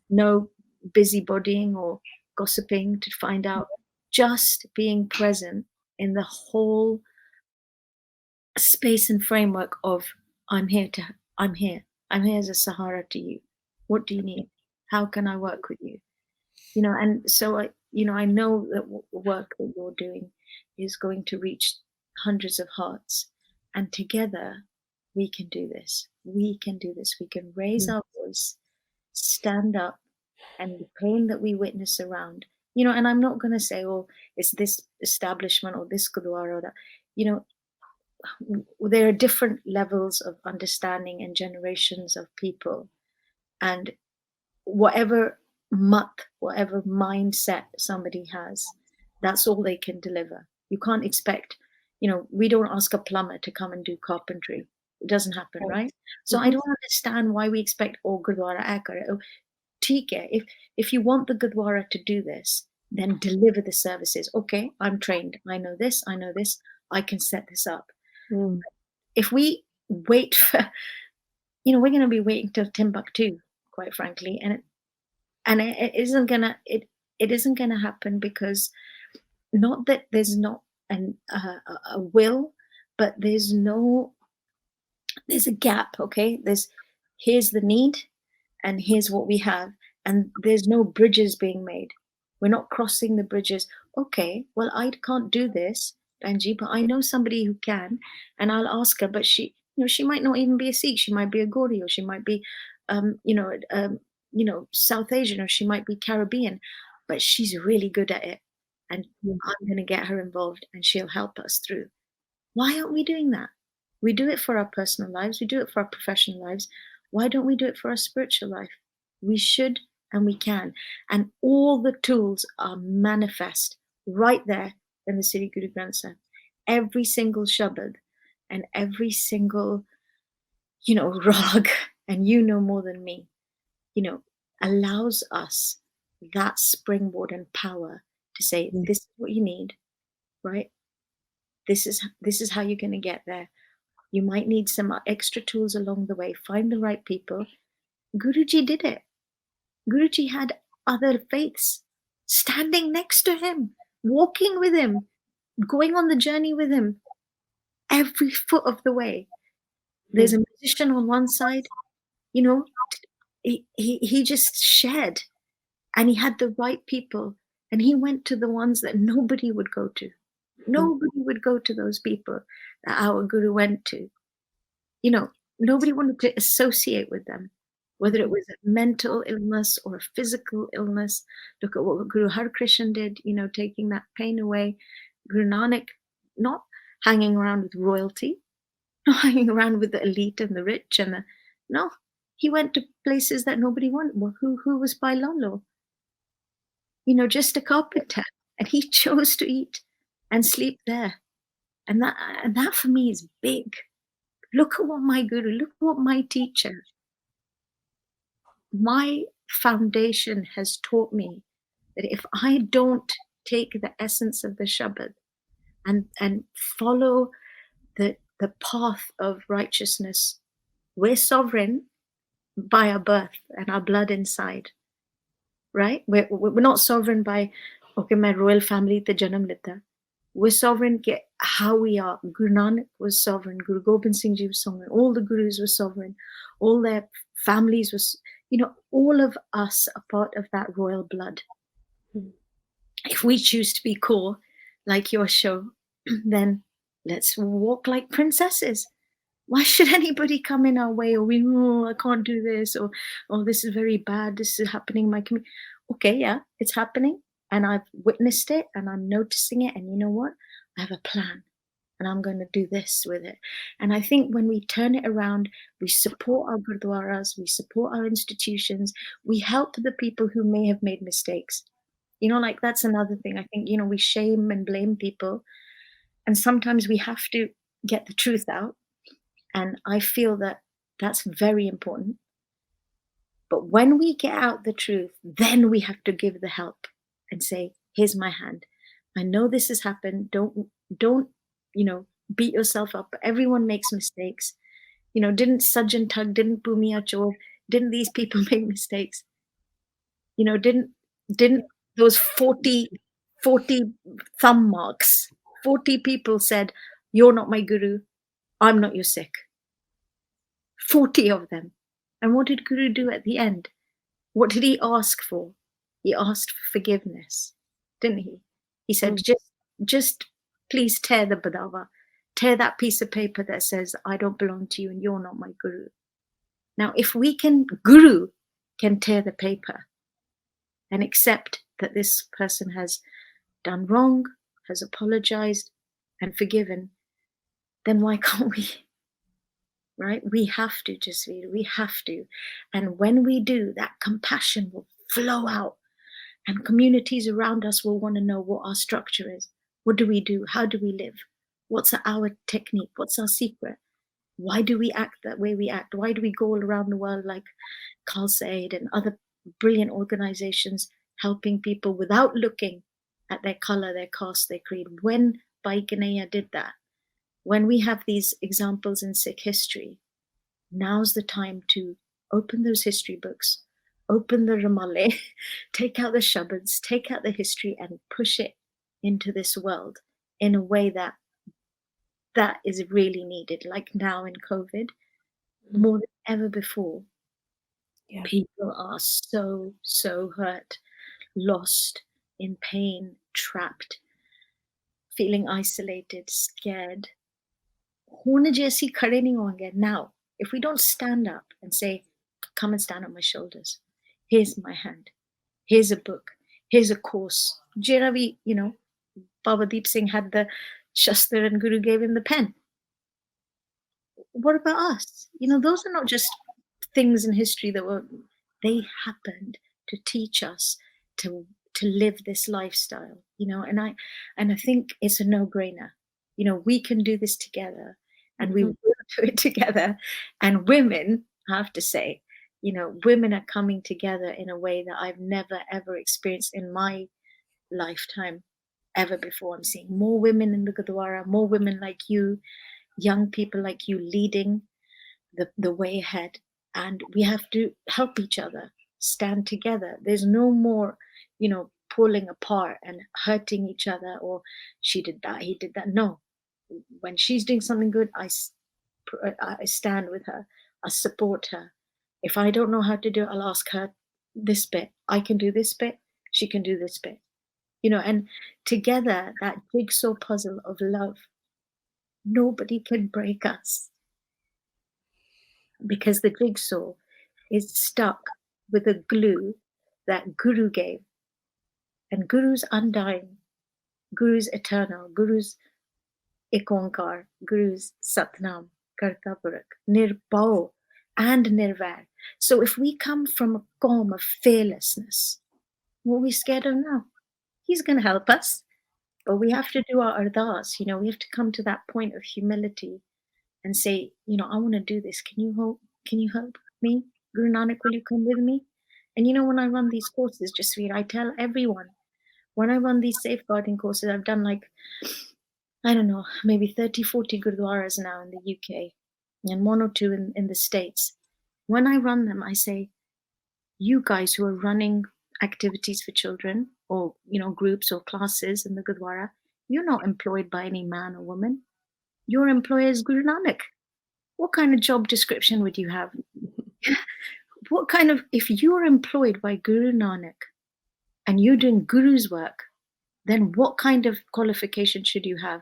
Speaker 2: no busybodying or gossiping to find out, just being present in the whole space and framework of I'm here as a Sahara to you. What do you need? How can I work with you? And so I know that the work that you're doing is going to reach hundreds of hearts, and together we can do this. We can do this. We can raise our voice, stand up, and the pain that we witness around, and I'm not going to say, oh, it's this establishment or this Gurdwara or that, there are different levels of understanding and generations of people, and whatever mindset somebody has, that's all they can deliver. You can't expect, we don't ask a plumber to come and do carpentry. It doesn't happen, right? So I don't understand why we expect, oh, Gurdwara Akar. Oh, if you want the Gurdwara to do this, then deliver the services. Okay, I'm trained. I know this. I can set this up. If we wait for, we're going to be waiting till Timbuktu, quite frankly, and it isn't gonna happen, because not that there's not a will, but there's a gap. Okay, here's the need, and here's what we have, and there's no bridges being made. We're not crossing the bridges. Okay, well, I can't do this, Benji, but I know somebody who can, and I'll ask her. But she might not even be a Sikh. She might be a Gauri, or she might be, South Asian, or she might be Caribbean, but she's really good at it. And I'm going to get her involved and she'll help us through. Why aren't we doing that? We do it for our personal lives, we do it for our professional lives. Why don't we do it for our spiritual life? We should and we can. And all the tools are manifest right there in the Sri Guru Granth Sahib. Every single shabad and every single, rag, and more than me, allows us that springboard and power to say, this is what you need, right? This is how you're going to get there. You might need some extra tools along the way. Find the right people. Guruji did it. Guruji had other faiths standing next to him, walking with him, going on the journey with him every foot of the way. There's a musician on one side, he just shared, and he had the right people, and he went to the ones that nobody would go to. Nobody would go to those people that our Guru went to. Nobody wanted to associate with them, whether it was a mental illness or a physical illness. Look at what Guru Har Krishan did, taking that pain away. Guru Nanak, not hanging around with royalty, not hanging around with the elite and the rich, no, he went to places that nobody wanted. Well, who was by Lalo? Just a carpenter, and he chose to eat and sleep there. And that for me is big. Look at what my Guru, look at what my teacher, my foundation has taught me, that if I don't take the essence of the Shabad and follow the path of righteousness, we're sovereign by our birth and our blood inside, right? We're not sovereign by, okay, my royal family te janam lita. We're sovereign how we are. Guru Nanak was sovereign. Guru Gobind Singh Ji was sovereign. All the Gurus were sovereign. All their families was, all of us are part of that royal blood. If we choose to be core, like your show, then let's walk like princesses. Why should anybody come in our way, or I can't do this, or this is very bad, this is happening in my community? Okay, yeah, it's happening, and I've witnessed it, and I'm noticing it, and you know what? I have a plan, and I'm going to do this with it. And I think when we turn it around, we support our Gurdwaras, we support our institutions, we help the people who may have made mistakes. Like that's another thing. I think, we shame and blame people, and sometimes we have to get the truth out. And I feel that that's very important. But when we get out the truth, then we have to give the help and say, here's my hand. I know this has happened. Don't, beat yourself up. Everyone makes mistakes. Didn't Sajjan Tug, didn't Bhumia Chor, didn't these people make mistakes? Didn't those 40 thumb marks, 40 people said, you're not my Guru, I'm not your Sikh. 40 of them. And what did Guru do at the end? What did he ask for? He asked for forgiveness, didn't he? He said, just please tear the Badawa, tear that piece of paper that says, I don't belong to you and you're not my Guru. Now, if Guru can tear the paper and accept that this person has done wrong, has apologized and forgiven, then why can't we? Right? We have to, Jasveer, we have to. And when we do, that compassion will flow out, and communities around us will want to know what our structure is. What do we do? How do we live? What's our technique? What's our secret? Why do we act that way we act? Why do we go all around the world like Khalsa and other brilliant organizations helping people without looking at their color, their caste, their creed? When Bhai Kanhaiya did that, when we have these examples in Sikh history, now's the time to open those history books, open the Ramale, take out the Shabads, take out the history and push it into this world in a way that is really needed. Like now in COVID, more than ever before, people are so hurt, lost, in pain, trapped, feeling isolated, scared. Now, if we don't stand up and say, come and stand on my shoulders, Here's my hand. Here's a book. Here's a course. Jeravi, Baba Deep Singh had the Shastra and Guru gave him the pen. What about us? Those are not just things in history they happened to teach us to live this lifestyle, and I think it's a no-brainer. We can do this together, and we will do it together. And women, I have to say, women are coming together in a way that I've never ever experienced in my lifetime ever before. I'm seeing more women in the Gurdwara, more women like you, young people like you leading the way ahead. And we have to help each other, stand together. There's no more, pulling apart and hurting each other, or she did that, he did that. No, when she's doing something good, I stand with her, I support her. If I don't know how to do it, I'll ask her this bit. I can do this bit, she can do this bit. And together, that jigsaw puzzle of love, nobody can break us, because the jigsaw is stuck with a glue that Guru gave. And Guru's undying, Guru's eternal, Guru's Ikonkar, Guru's Satnam, Kartapurak, Nirbhau, and Nirvair. So if we come from a calm of fearlessness, what are we scared of now? He's going to help us, but we have to do our ardas. We have to come to that point of humility and say, I want to do this. Can you help me? Guru Nanak, will you come with me? And when I run these courses, I tell everyone, when I run these safeguarding courses, I've done I don't know, maybe 30, 40 Gurdwaras now in the UK and 1 or 2 in the States. When I run them, I say, you guys who are running activities for children, or, groups or classes in the Gurdwara, you're not employed by any man or woman. Your employer is Guru Nanak. What kind of job description would you have? If you're employed by Guru Nanak and you're doing Guru's work, then what kind of qualification should you have?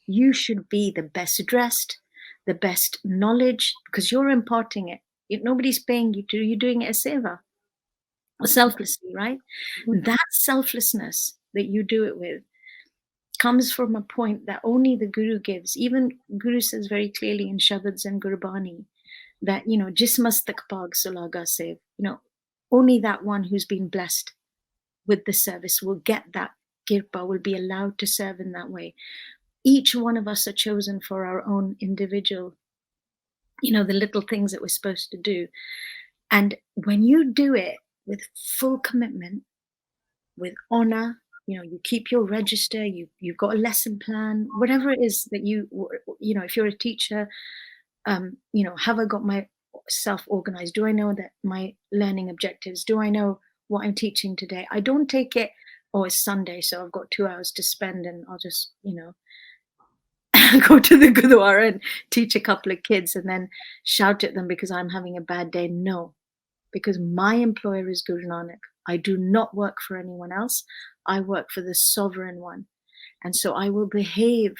Speaker 2: You should be the best dressed, the best knowledge, because you're imparting it. If nobody's paying you to, you're doing it as seva, selflessly, right? That selflessness that you do it with comes from a point that only the Guru gives. Even Guru says very clearly in Shabads and Gurubani that, Jismastak Pag Sulaga Sev, only that one who's been blessed with the service will get that kirpa, will be allowed to serve in that way. Each one of us are chosen for our own individual, the little things that we're supposed to do. And when you do it with full commitment, with honor, you keep your register, you've got a lesson plan, whatever it is that if you're a teacher, have I got myself organized? Do I know that my learning objectives? Do I know what I'm teaching today? I don't take it, it's Sunday, so I've got 2 hours to spend and I'll just, go to the Gurdwara and teach a couple of kids and then shout at them because I'm having a bad day. No, because my employer is Guru Nanak. I do not work for anyone else. I work for the sovereign one. And so I will behave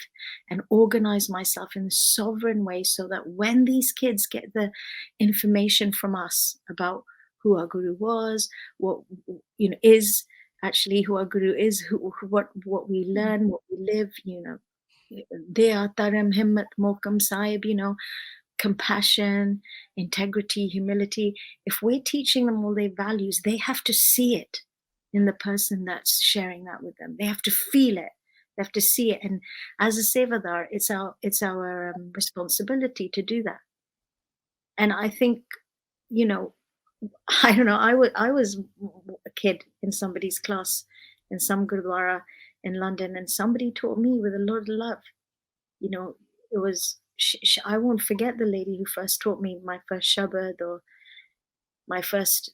Speaker 2: and organize myself in a sovereign way so that when these kids get the information from us about who our Guru was, what is actually who our Guru is, what we learn, what we live, Dea Taram Himmat Mokam Sahib, compassion, integrity, humility. If we're teaching them all their values, they have to see it in the person that's sharing that with them. They have to feel it. They have to see it. And as a Sevadar, it's our responsibility to do that. And I think, I don't know, I was a kid in somebody's class in some Gurdwara in London, and somebody taught me with a lot of love. It was, I won't forget the lady who first taught me my first Shabad, or my first,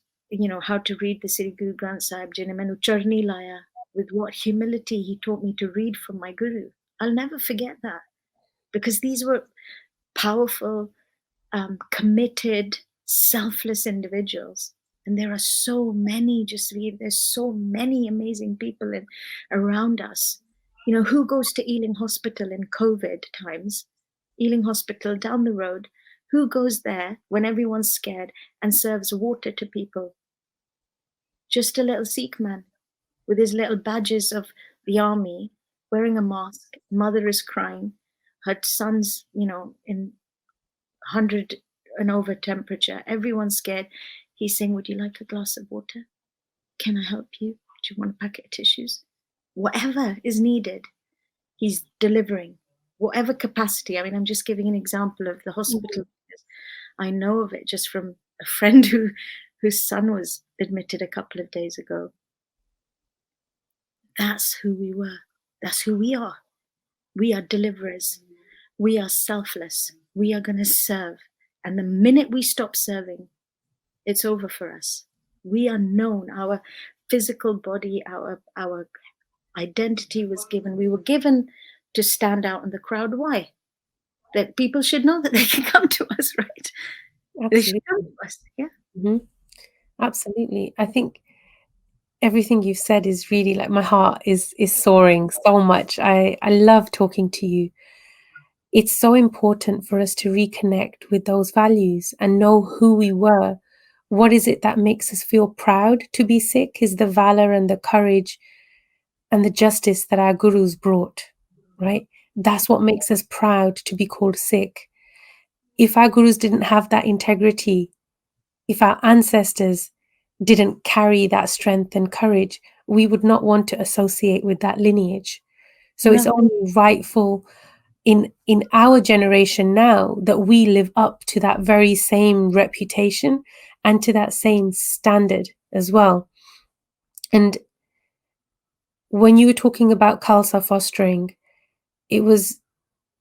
Speaker 2: how to read the Sri Guru Granth Sahib Ji ne mainu charni laya, with what humility he taught me to read from my Guru. I'll never forget that, because these were powerful, committed, selfless individuals. And there are so many, there's so many amazing people around us. Who goes to Ealing Hospital in COVID times? Ealing Hospital down the road. Who goes there when everyone's scared and serves water to people? just a little Sikh man with his little badges of the army, wearing a mask. Mother is crying. Her son's, in 100 and over temperature. Everyone's scared. He's saying, would you like a glass of water? Can I help you? Do you want a packet of tissues? Whatever is needed, he's delivering. Whatever capacity. I mean, I'm just giving an example of the hospital. I know of it just from a friend whose son was admitted a couple of days ago. That's who we were. That's who we are. We are deliverers. We are selfless. We are going to serve. And the minute we stop serving, it's over for us. We are known. Our physical body, our identity was given. We were given to stand out in the crowd. Why? That people should know that they can come to us, right?
Speaker 1: Absolutely.
Speaker 2: They should come to us. Yeah.
Speaker 1: Mm-hmm. Absolutely. I think everything you've said is really, like, my heart is soaring so much. I love talking to you. It's so important for us to reconnect with those values and know who we were. What is it that makes us feel proud to be Sikh? Is the valor and the courage and the justice that our gurus brought, right? That's what makes us proud to be called Sikh. If our gurus didn't have that integrity, if our ancestors didn't carry that strength and courage, we would not want to associate with that lineage. So it's only rightful in our generation now that we live up to that very same reputation and to that same standard as well. And when you were talking about Khalsa fostering, it was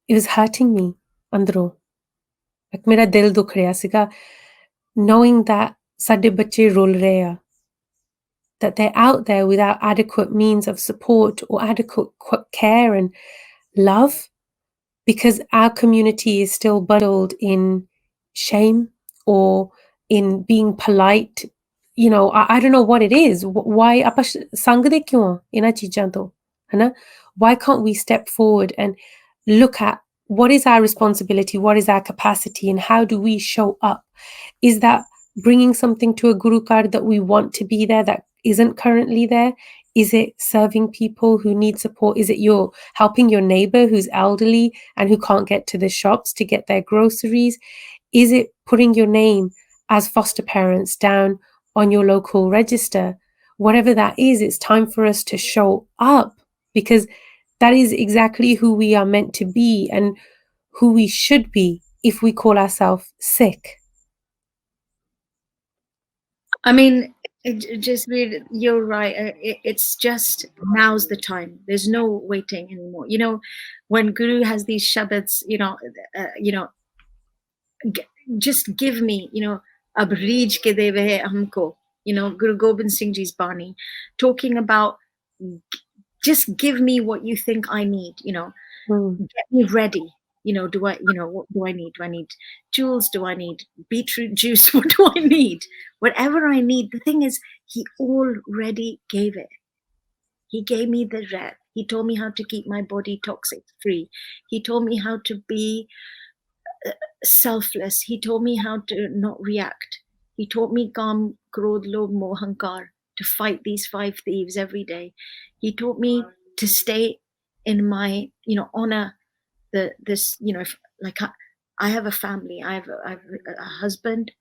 Speaker 1: hurting me andro. Like, mera dil dukh reha siga, knowing that sade bacche rol rahe are, that they're out there without adequate means of support or adequate care and love, because our community is still bundled in shame or in being polite. I don't know what it is. Why apa sangde kyun ina cheejan to, hai na? Why can't we step forward and look at what is our responsibility, what is our capacity, and how do we show up? Is that bringing something to a guru card that we want to be there that isn't currently there? Is it serving people who need support? Is it you're helping your neighbor who's elderly and who can't get to the shops to get their groceries? Is it putting your name as foster parents down on your local register? Whatever that is, it's time for us to show up, because that is exactly who we are meant to be and who we should be if we call ourselves Sikh.
Speaker 2: I mean, you're right. It's just, now's the time. There's no waiting anymore. When Guru has these shabads, just give me, ab reej ke deve hai humko, Guru Gobind Singh Ji's Bani, talking about just give me what you think I need, get me ready. What do I need? Do I need jewels? Do I need beetroot juice? What do I need? Whatever I need. The thing is, he already gave it. He gave me the red. He told me how to keep my body toxic free. He told me how to be selfless. He told me how to not react. He taught me Kam, Krodh, Lobh, Moh, Hankar, to fight these 5 thieves every day. He taught me to stay in my, honor if, like, I have a family, I have a husband,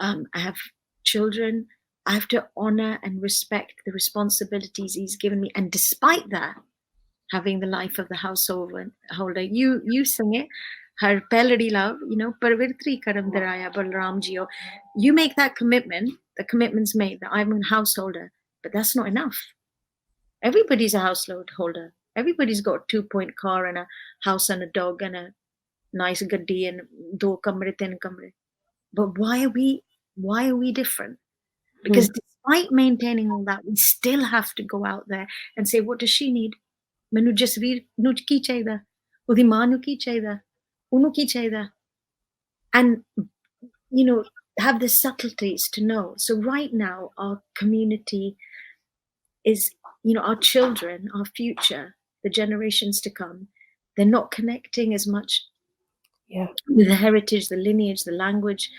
Speaker 2: I have children. I have to honor and respect the responsibilities he's given me. And despite that, having the life of the householder, you sing it, her peladi love, parvirtri karam daraya balram jiyo. You make that commitment, the commitment's made that I'm a householder, but that's not enough. Everybody's a householder. Everybody's got a 2-point car and a house and a dog and a nice gaddi and 2 kamre, 3 kamre. But why are we different? Because despite maintaining all that, we still have to go out there and say, what does she need? Manu Jasveer nu ki chahiਦਾ, ਉਹਦੀ ਮਾਂ ਨੂੰ ਕੀ ਚਾਹੀਦਾ, ਉਹਨੂੰ ਕੀ ਚਾਹੀਦਾ? And have the subtleties to know. So right now, our community is, our children, our future, the generations to come, they're not connecting as much with the heritage, the lineage, the language,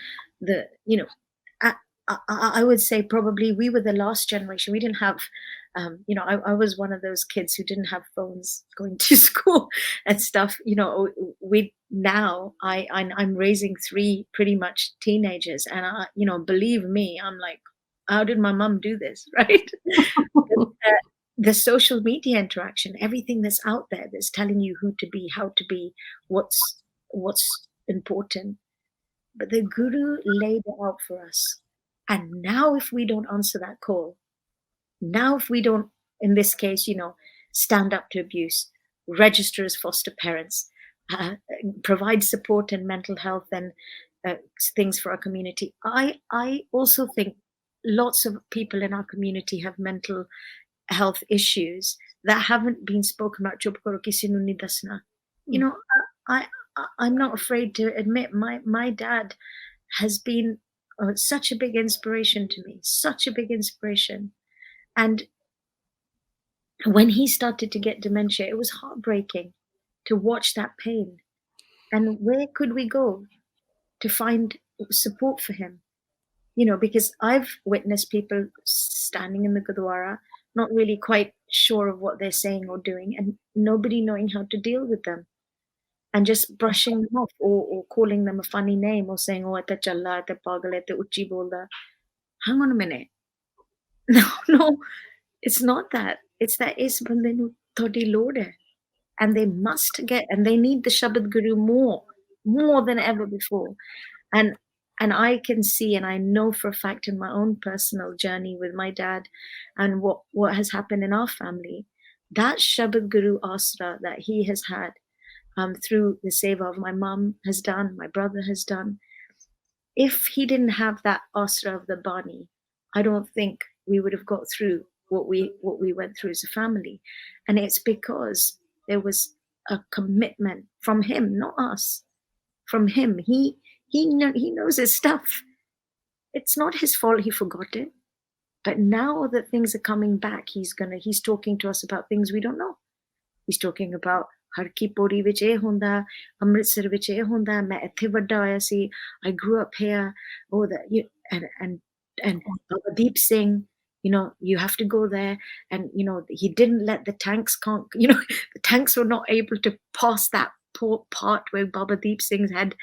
Speaker 2: I would say probably we were the last generation. We didn't have, I was one of those kids who didn't have phones going to school and stuff. I'm raising 3 pretty much teenagers, and believe me, I'm like, how did my mum do this, right? The social media interaction, everything that's out there that's telling you who to be, how to be, what's important. But the Guru laid it out for us. And now if we don't answer that call, now if we don't, in this case, stand up to abuse, register as foster parents, provide support and mental health and things for our community. I also think lots of people in our community have mental health issues that haven't been spoken about. I'm not afraid to admit my dad has been such a big inspiration to me, such a big inspiration. And when he started to get dementia, it was heartbreaking to watch that pain. And where could we go to find support for him? Because I've witnessed people standing in the Gurdwara, not really quite sure of what they're saying or doing, and nobody knowing how to deal with them, and just brushing them off or calling them a funny name or saying, oh, ita challa, ita pagal, ita uchi bolda. Hang on a minute. No, it's not that. It's that is bande nu thodi lord hai. And they must get, and they need the Shabad Guru more than ever before. And I can see, and I know for a fact in my own personal journey with my dad and what has happened in our family, that Shabad Guru asra that he has had through the seva of my mum has done, my brother has done. If he didn't have that asra of the Bani, I don't think we would have got through what we went through as a family. And it's because there was a commitment from him, not us, from him. He knows his stuff. It's not his fault he forgot it. But now that things are coming back, he's talking to us about things we don't know. He's talking about har ki pori vich eh hunda, Amritsar vich eh hunda, main ithe vadda hoya si, I grew up here, and Baba Deep Singh, you have to go there, and he didn't let the tanks the tanks were not able to pass that part where Baba Deep Singh's head,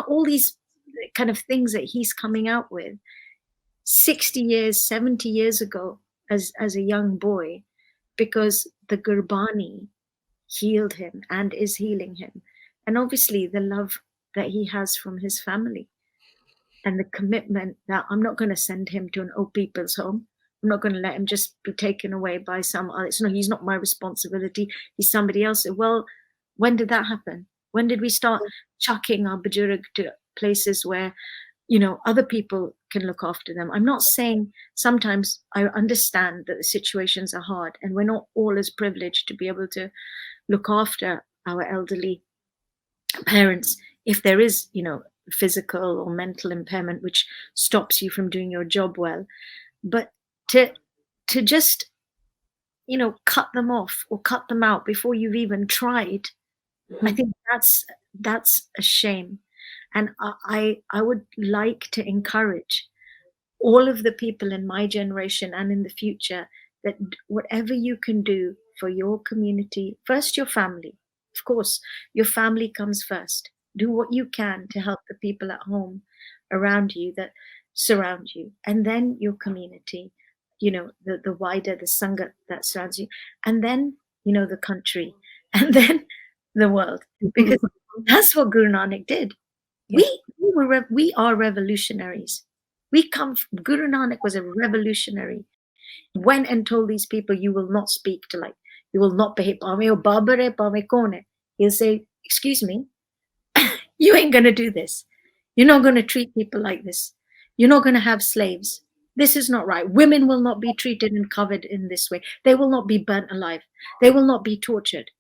Speaker 2: all these kind of things that he's coming out with 60 years, 70 years ago as a young boy, because the Gurubani healed him and is healing him. And obviously the love that he has from his family and the commitment that I'm not going to send him to an old people's home. I'm not going to let him just be taken away by some other. He's not my responsibility. He's somebody else. Well, when did that happen? When did we start chucking our bajurag to places where, other people can look after them? I'm not saying, sometimes I understand that the situations are hard and we're not all as privileged to be able to look after our elderly parents if there is, physical or mental impairment which stops you from doing your job well. But to just, cut them off or cut them out before you've even tried, I think that's a shame. And I would like to encourage all of the people in my generation and in the future that whatever you can do for your community, first your family, of course, your family comes first. Do what you can to help the people at home around you that surround you, and then your community, the wider, the Sangha that surrounds you, and then, the country, and then the world, because that's what Guru Nanak did. Yeah. We are revolutionaries. Guru Nanak was a revolutionary. Went and told these people, you will not speak to you will not behave. He'll say, excuse me, you ain't going to do this. You're not going to treat people like this. You're not going to have slaves. This is not right. Women will not be treated and covered in this way. They will not be burnt alive. They will not be tortured.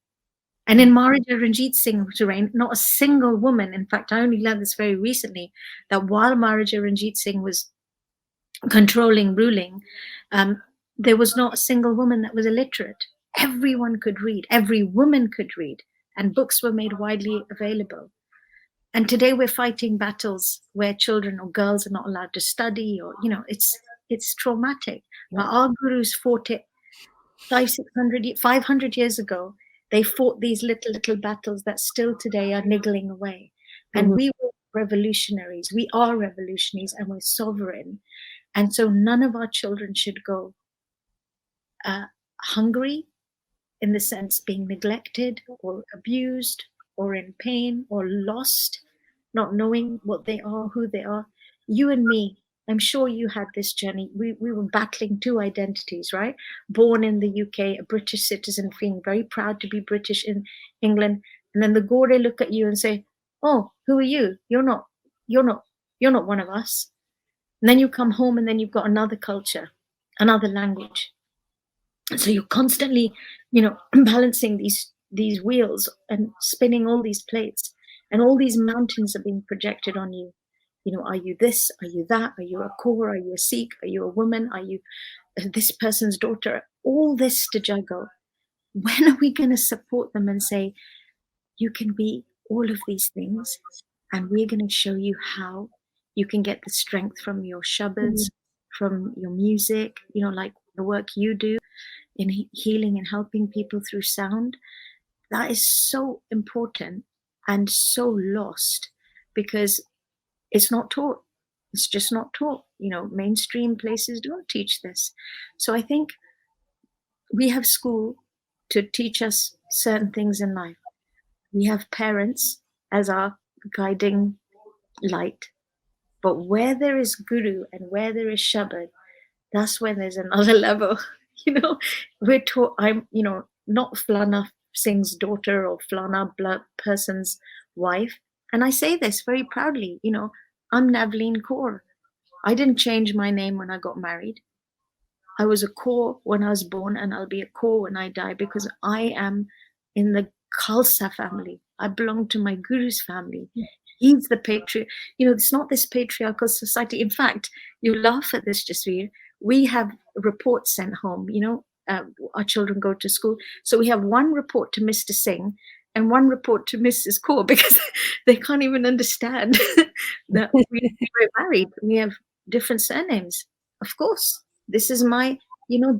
Speaker 2: And in Maharaja Ranjit Singh's reign, not a single woman, in fact, I only learned this very recently, that while Maharaja Ranjit Singh was ruling, there was not a single woman that was illiterate. Everyone could read. Every woman could read. And books were made widely available.
Speaker 3: And today we're fighting battles where children or girls are not allowed to study, or, it's traumatic. But our gurus fought it 500 years ago. They fought these little battles that still today are niggling away. And we were revolutionaries. We are revolutionaries, and we're sovereign. And so none of our children should go hungry, in the sense being neglected or abused or in pain or lost, not knowing what they are, who they are. You and me, I'm sure you had this journey. We were battling two identities, right? Born in the UK, a British citizen, feeling very proud to be British in England. And then the Gore look at you and say, "Oh, who are you? You're not one of us." And then you come home and then you've got another culture, another language. So you're constantly, balancing these wheels and spinning all these plates, and all these mountains are being projected on you. Are you this? Are you that? Are you a Kaur? Are you a Sikh? Are you a woman? Are you this person's daughter? All this to juggle. When are we going to support them and say, you can be all of these things, and we're going to show you how you can get the strength from your shabads, from your music, like the work you do in healing and helping people through sound. That is so important and so lost, because it's not taught. It's just not taught. Mainstream places don't teach this. So I think we have school to teach us certain things in life. We have parents as our guiding light. But where there is guru and where there is shabad, that's when there's another level. We're taught, I'm, not Flana Singh's daughter or Flana blood person's wife. And I say this very proudly, I'm Navleen Kaur. I didn't change my name when I got married. I was a Kaur when I was born, and I'll be a Kaur when I die, because I am in the Khalsa family. I belong to my guru's family. He's the patriarch. It's not this patriarchal society. In fact, you laugh at this, Jasveer. We have reports sent home. Our children go to school. So we have one report to Mr. Singh and one report to Mrs. Kaur, because they can't even understand that we're married. We have different surnames. Of course, this is my ring.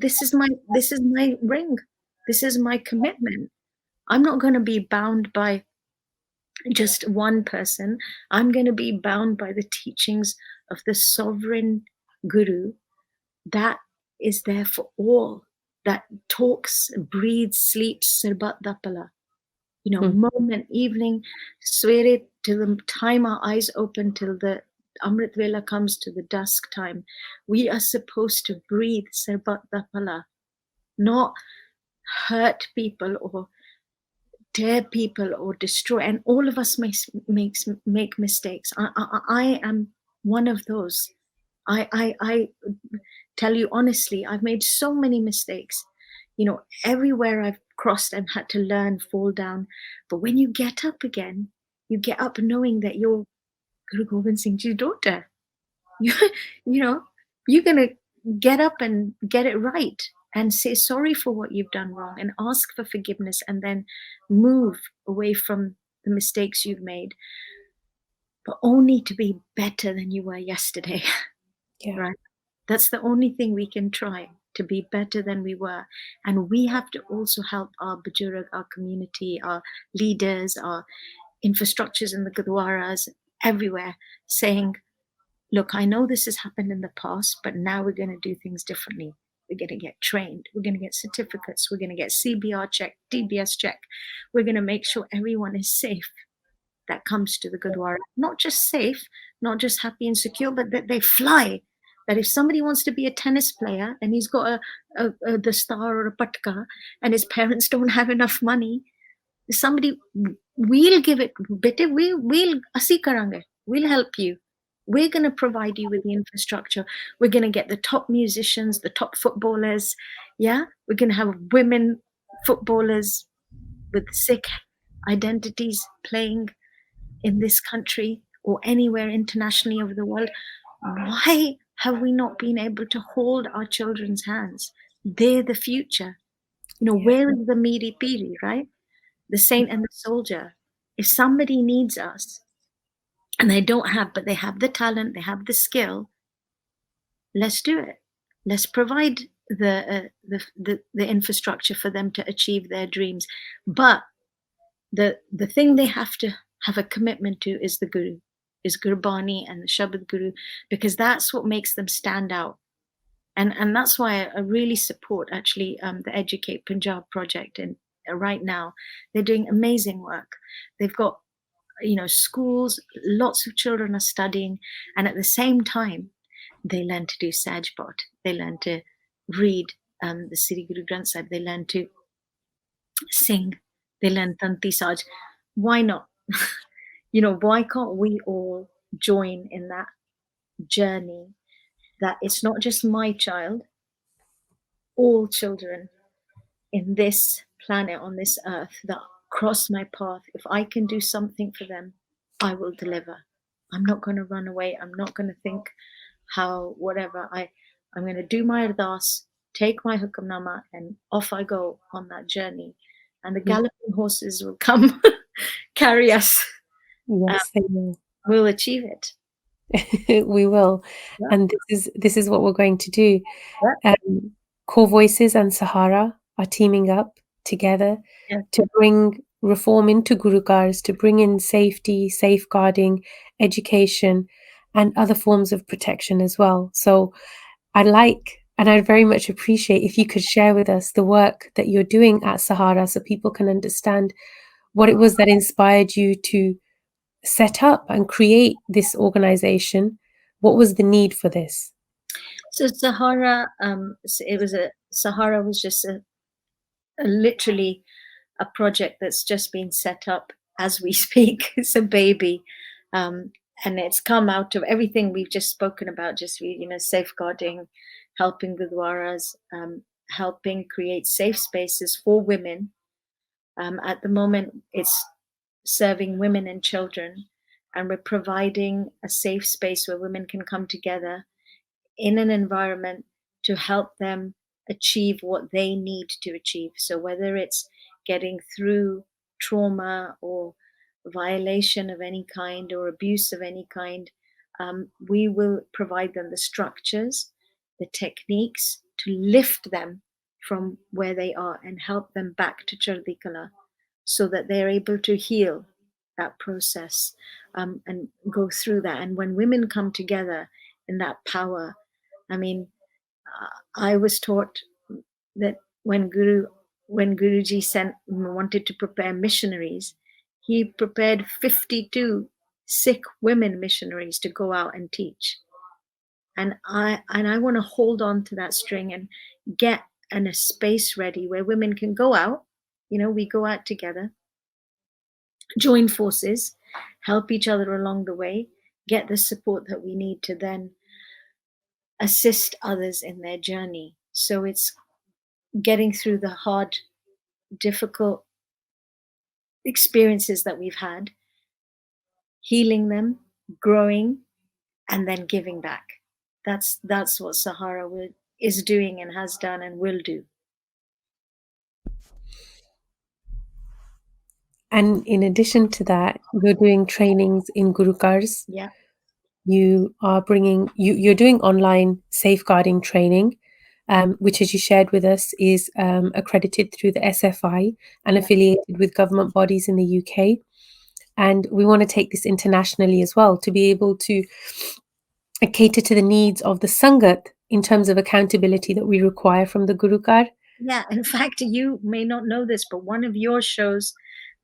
Speaker 3: This is my commitment. I'm not going to be bound by just one person. I'm going to be bound by the teachings of the sovereign guru that is there for all, that talks, breathes, sleeps, Sarbat Dapala. Moment, evening, swere, till the time our eyes open, till the Amrit Vela comes, to the dusk time. We are supposed to breathe Sarbat Dapala, not hurt people or tear people or destroy. And all of us make mistakes. I am one of those. I tell you honestly, I've made so many mistakes. Everywhere I've crossed, I've had to learn, fall down. But when you get up again, you get up knowing that you're Guru Gobind Singh's daughter. You're going to get up and get it right and say sorry for what you've done wrong and ask for forgiveness, and then move away from the mistakes you've made, but only to be better than you were yesterday.
Speaker 1: Yeah.
Speaker 3: Right? That's the only thing we can try, to be better than we were. And we have to also help our Bajurag, our community, our leaders, our infrastructures in the Gurdwaras, everywhere, saying, look, I know this has happened in the past, but now we're going to do things differently. We're going to get trained. We're going to get certificates. We're going to get CBR check, DBS check. We're going to make sure everyone is safe that comes to the Gurdwara. Not just safe, not just happy and secure, but that they fly. That if somebody wants to be a tennis player and he's got the star or a patka, and his parents don't have enough money, somebody, we'll give it, bete, we'll asi karange. We'll help you. We're going to provide you with the infrastructure. We're going to get the top musicians, the top footballers. Yeah, we're going to have women footballers with Sikh identities playing in this country or anywhere internationally over the world. Why have we not been able to hold our children's hands? They're the future. Where is the Miri Piri, right? The saint and the soldier. If somebody needs us, and they don't have, but they have the talent, they have the skill, let's do it. Let's provide the infrastructure for them to achieve their dreams. But the thing they have to have a commitment to is the Guru, is Gurubani and the Shabad Guru, because that's what makes them stand out. And that's why I really support actually the Educate Punjab project. And right now they're doing amazing work. They've got, you know, schools, lots of children are studying, and at the same time they learn to do Sajbot, they learn to read the Sri Guru Granth Sahib, they learn to sing, they learn Tanti Saj. Why not? You know, why can't we all join in that journey, that it's not just my child, all children in this planet, on this earth, that cross my path. If I can do something for them, I will deliver. I'm not going to run away. I'm not going to think how, whatever. I'm going to do my ardas, take my hukamnama, and off I go on that journey. And the galloping horses will come carry us.
Speaker 1: Yes, they will.
Speaker 3: We'll achieve it.
Speaker 1: We will.
Speaker 3: Yeah.
Speaker 1: And this is what we're going to do.
Speaker 3: Yeah.
Speaker 1: Core Voices and Sahara are teaming up together to bring reform into Gurukars, to bring in safety, safeguarding, education, and other forms of protection as well. So I'd very much appreciate if you could share with us the work that you're doing at Sahara, so people can understand what it was that inspired you to set up and create this organization. What was the need for this?
Speaker 3: So Sahara, Sahara was just literally a project that's just been set up as we speak. It's a baby, and it's come out of everything we've just spoken about. Just, you know, safeguarding, helping Gurdwaras, helping create safe spaces for women. At the moment, it's serving women and children, and we're providing a safe space where women can come together in an environment to help them achieve what they need to achieve. So whether it's getting through trauma or violation of any kind or abuse of any kind, we will provide them the structures, the techniques to lift them from where they are and help them back to Chardikala, so that they're able to heal that process and go through that. And when women come together in that power, I mean, I was taught that when Guruji wanted to prepare missionaries, he prepared 52 Sikh women missionaries to go out and teach. And I want to hold on to that string and get a space ready where women can go out. You know, we go out together, join forces, help each other along the way, get the support that we need to then assist others in their journey. So it's getting through the hard, difficult experiences that we've had, healing them, growing, and then giving back. That's what Sahara is doing and has done and will do.
Speaker 1: And in addition to that, you're doing trainings in Gurukars.
Speaker 3: Yeah.
Speaker 1: You are you're doing online safeguarding training, which, as you shared with us, is accredited through the SFI and affiliated with government bodies in the UK. And we want to take this internationally as well, to be able to cater to the needs of the Sangat in terms of accountability that we require from the Gurukar.
Speaker 3: Yeah, in fact, you may not know this, but one of your shows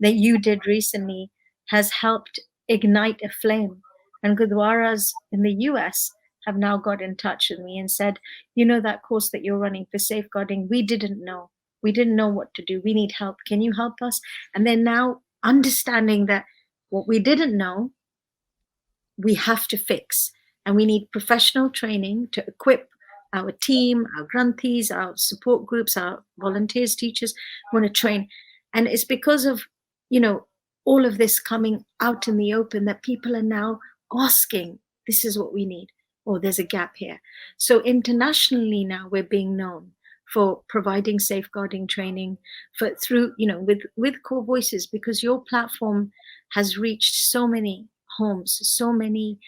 Speaker 3: that you did recently has helped ignite a flame. And Gurdwaras in the US have now got in touch with me and said, you know, that course that you're running for safeguarding, we didn't know. We didn't know what to do. We need help. Can you help us? And they're now understanding that what we didn't know, we have to fix. And we need professional training to equip our team, our granthis, our support groups, our volunteers, teachers want to train. And it's because of, you know, all of this coming out in the open that people are now asking, this is what we need, or there's a gap here. So internationally now we're being known for providing safeguarding training through, you know, with Core Voices, because your platform has reached so many homes, so many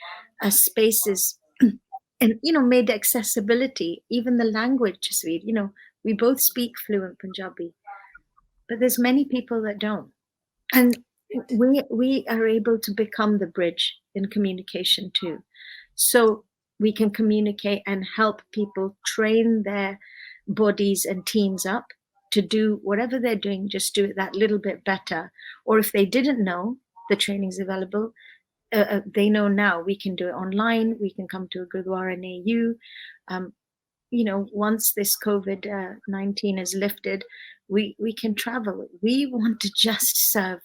Speaker 3: spaces, and made accessibility, even the language, Jasveer. We both speak fluent Punjabi, but there's many people that don't, and we are able to become the bridge in communication too, so we can communicate and help people train their bodies and teams up to do whatever they're doing, just do it that little bit better. Or if they didn't know the training's available, they know now. We can do it online, we can come to a Gurdwara near you. Once this COVID-19 is lifted, we can travel. We want to just serve.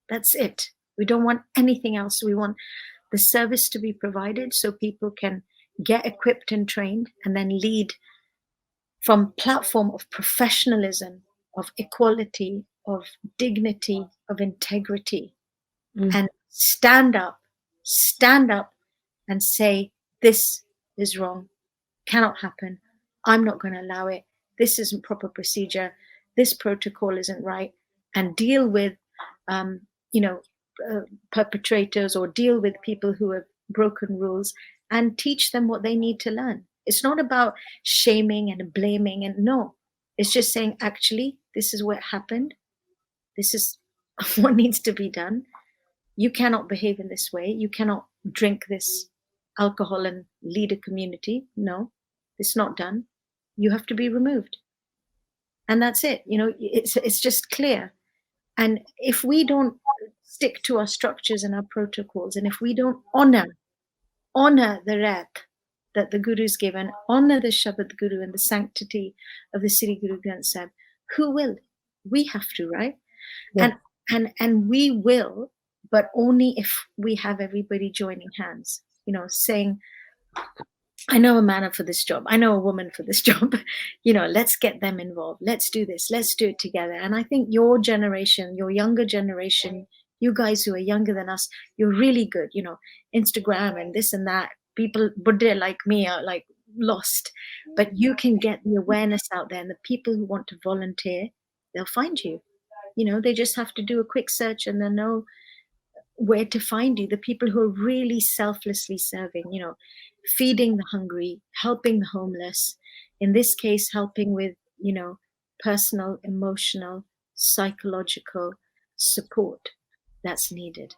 Speaker 3: That's it. We don't want anything else. We want the service to be provided so people can get equipped and trained and then lead from platform of professionalism, of equality, of dignity, of integrity, and stand up and say, this is wrong, cannot happen. I'm not going to allow it. This isn't proper procedure. This protocol isn't right. And deal with, perpetrators, or deal with people who have broken rules, and teach them what they need to learn. It's not about shaming and blaming, and no, it's just saying, actually, this is what happened. This is what needs to be done. You cannot behave in this way. You cannot drink this alcohol and lead a community. No, it's not done. You have to be removed. And that's it. It's just clear. And if we don't stick to our structures and our protocols, and if we don't honor the rep that the Guru's given, honor the Shabad Guru and the sanctity of the Sri Guru Granth Sahib, who will? We have to, right? Yeah. And we will, but only if we have everybody joining hands, saying, I know a man for this job, I know a woman for this job, let's get them involved, let's do this, let's do it together. And I think your generation, your younger generation, you guys who are younger than us, you're really good. Instagram and this and that, people Buddha like me are like lost, but you can get the awareness out there, and the people who want to volunteer, they'll find you. They just have to do a quick search and they'll know where to find you. The people who are really selflessly serving, feeding the hungry, helping the homeless, in this case helping with personal, emotional, psychological support that's needed.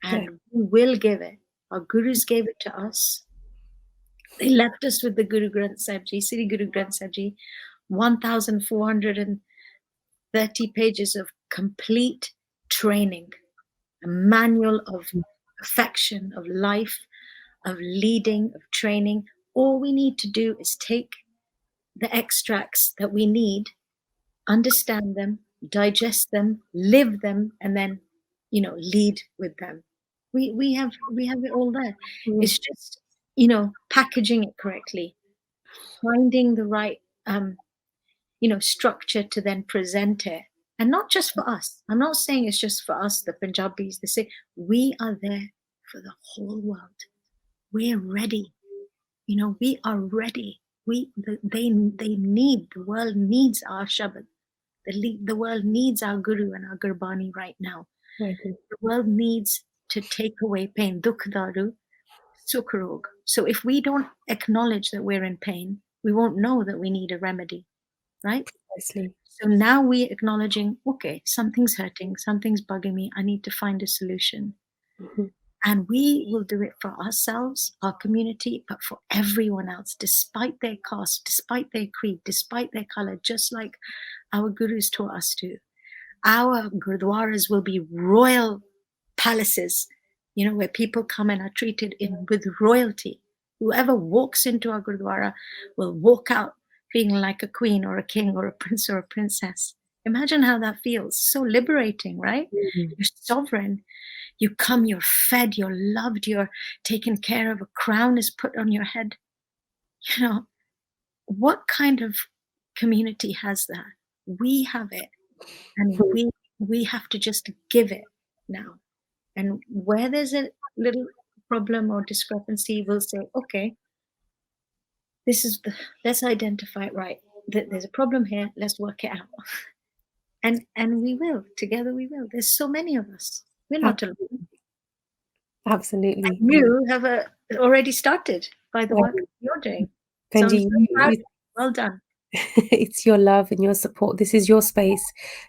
Speaker 3: And we will give it. Our gurus gave it to us. They left us with the Guru Granth Sahib Ji, Sri Guru Granth Sahib Ji, 1,430 pages of complete training, a manual of affection, of life, of leading, of training. All we need to do is take the extracts that we need, understand them, digest them, live them, and then, lead with them. We have it all there. It's just, packaging it correctly, finding the right, structure to then present it. And not just for us. I'm not saying it's just for us, the Punjabis, the Sikh. We are there for the whole world. We're ready. We are ready. The world needs our Shabad. The world needs our Guru and our Gurubani right now. Mm-hmm. The world needs to take away pain. Dukh daru, sukh rog. So if we don't acknowledge that we're in pain, we won't know that we need a remedy, right?
Speaker 1: Precisely.
Speaker 3: So now we're acknowledging, okay, something's hurting, something's bugging me. I need to find a solution. Mm-hmm. And we will do it for ourselves, our community, but for everyone else, despite their caste, despite their creed, despite their color, just like our gurus taught us to. Our Gurdwaras will be royal palaces, where people come and are treated with royalty. Whoever walks into our Gurdwara will walk out feeling like a queen or a king or a prince or a princess. Imagine how that feels. So liberating, right? Mm-hmm. You're sovereign. You come, you're fed, you're loved, you're taken care of, a crown is put on your head. What kind of community has that? We have it. And we have to just give it now. And where there's a little problem or discrepancy, we'll say, okay, let's identify it right. There's a problem here, let's work it out. And we will, together we will. There's so many of us. We're not alone.
Speaker 1: Absolutely.
Speaker 3: You have already started by the work
Speaker 1: Well,
Speaker 3: you're doing. So I'm
Speaker 1: Benji,
Speaker 3: so proud. Well done.
Speaker 1: it's your love and your support. This is your space.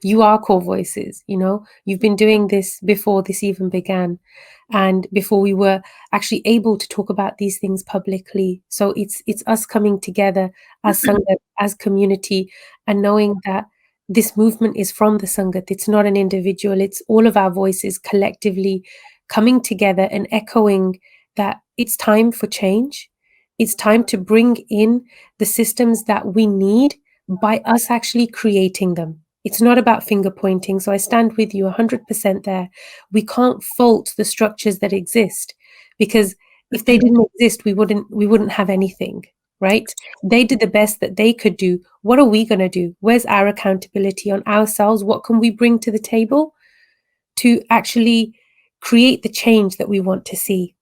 Speaker 1: You are Core Voices, you know. You've been doing this before this even began and before we were actually able to talk about these things publicly. So it's us coming together as Sangat, as community, and knowing that this movement is from the Sangat. It's not an individual. It's all of our voices collectively coming together and echoing that it's time for change. It's time to bring in the systems that we need by us actually creating them. It's not about finger pointing. So I stand with you 100% there. We can't fault the structures that exist because if they didn't exist, we wouldn't have anything, right? They did the best that they could do. What are we going to do? Where's our accountability on ourselves? What can we bring to the table to actually create the change that we want to see?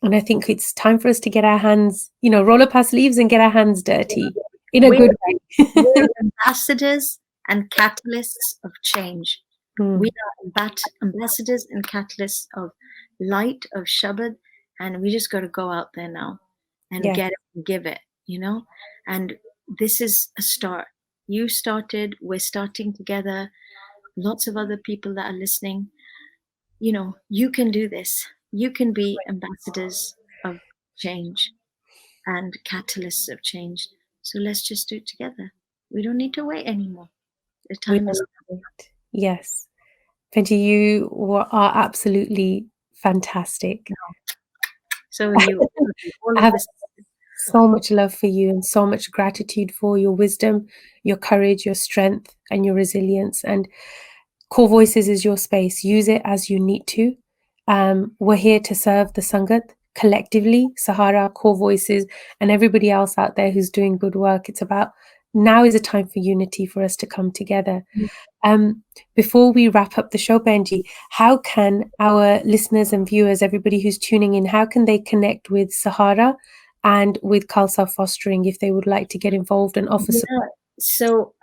Speaker 1: And I think it's time for us to get our hands, you know, roll up our sleeves and get our hands dirty in a good way.
Speaker 3: We're ambassadors and catalysts of change. We are ambassadors and catalysts of light, of Shabad, and we just got to go out there now and
Speaker 1: Yeah.
Speaker 3: get it and give it, you know? And this is a start. You started, we're starting together. Lots of other people that are listening, you know, you can do this. You can be ambassadors of change and catalysts of change. So let's just do it together. We don't need to wait anymore. The time is
Speaker 1: Yes. Benji, you are absolutely fantastic.
Speaker 3: so are you. All
Speaker 1: I
Speaker 3: of
Speaker 1: have
Speaker 3: this.
Speaker 1: so much love for you and so much gratitude for your wisdom, your courage, your strength, and your resilience. And Core Voices is your space. Use it as you need to. We're here to serve the Sangat collectively, Sahara, Core Voices, and everybody else out there who's doing good work. It's about now is a time for unity for us to come together. Before we wrap up the show, Benji, how can our listeners and viewers, everybody who's tuning in, how can they connect with Sahara and with Khalsa Fostering if they would like to get involved and offer support?
Speaker 3: So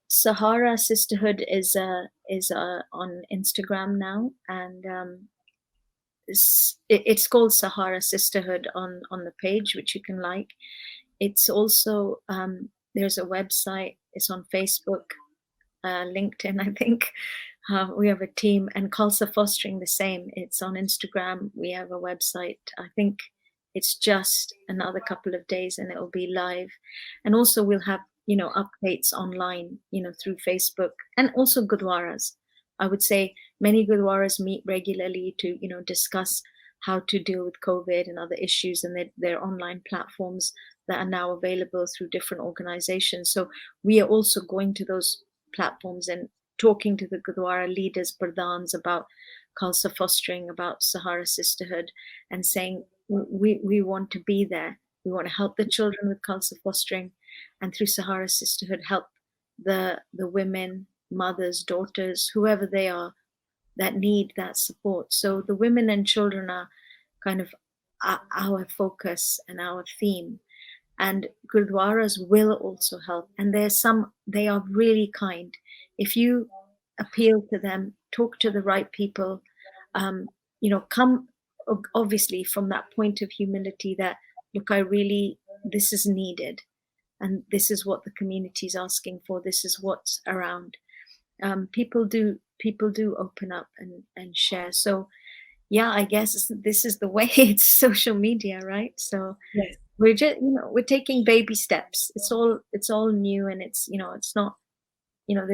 Speaker 3: Sahara Sisterhood is on Instagram now, and it's called Sahara Sisterhood on the page, which you can like. It's also there's a website. It's on Facebook, LinkedIn, I think. We have a team, and Khalsa Fostering the same. It's on Instagram. We have a website. I think it's just another couple of days and it will be live. And also we'll have, you know, updates online, you know, through Facebook, and also Gurdwaras. I would say many Gurdwaras meet regularly to, you know, discuss how to deal with COVID and other issues, and their online platforms that are now available through different organizations. So we are also going to those platforms and talking to the Gurdwara leaders, Pradhans, about Khalsa Fostering, about Sahara Sisterhood, and saying we want to be there. We want to help the children with Khalsa Fostering, and through Sahara Sisterhood help the women, mothers, daughters, whoever they are, that need that support. So the women and children are kind of our focus and our theme. And Gurdwaras will also help, and they are really kind. If you appeal to them, talk to the right people, you know, come obviously from that point of humility that, look, this is needed, and this is what the community is asking for, this is what's around. People do open up and share. So yeah, I guess this is the way. It's social media, right? So
Speaker 1: Yes.
Speaker 3: we're just, you know, we're taking baby steps. It's all new, and it's, you know, it's not, you know,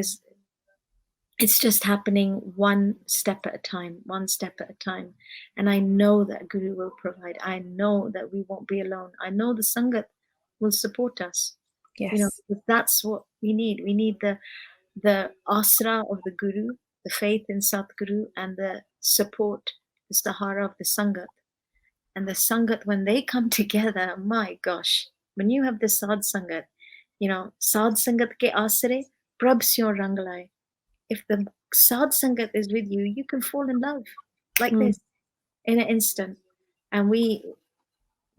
Speaker 3: it's just happening one step at a time. And I know that Guru will provide. I know that we won't be alone. I know the Sangat will support us.
Speaker 1: Yes.
Speaker 3: You know, that's what we need. We need the asra of the Guru, the faith in Satguru, and the support, the Sahara of the Sangat. And the Sangat, when they come together, my gosh, when you have the Sad Sangat, you know, Sad Sangat ke asre, Prabh syon rang laye. If the Sad Sangat is with you, you can fall in love like this in an instant. And we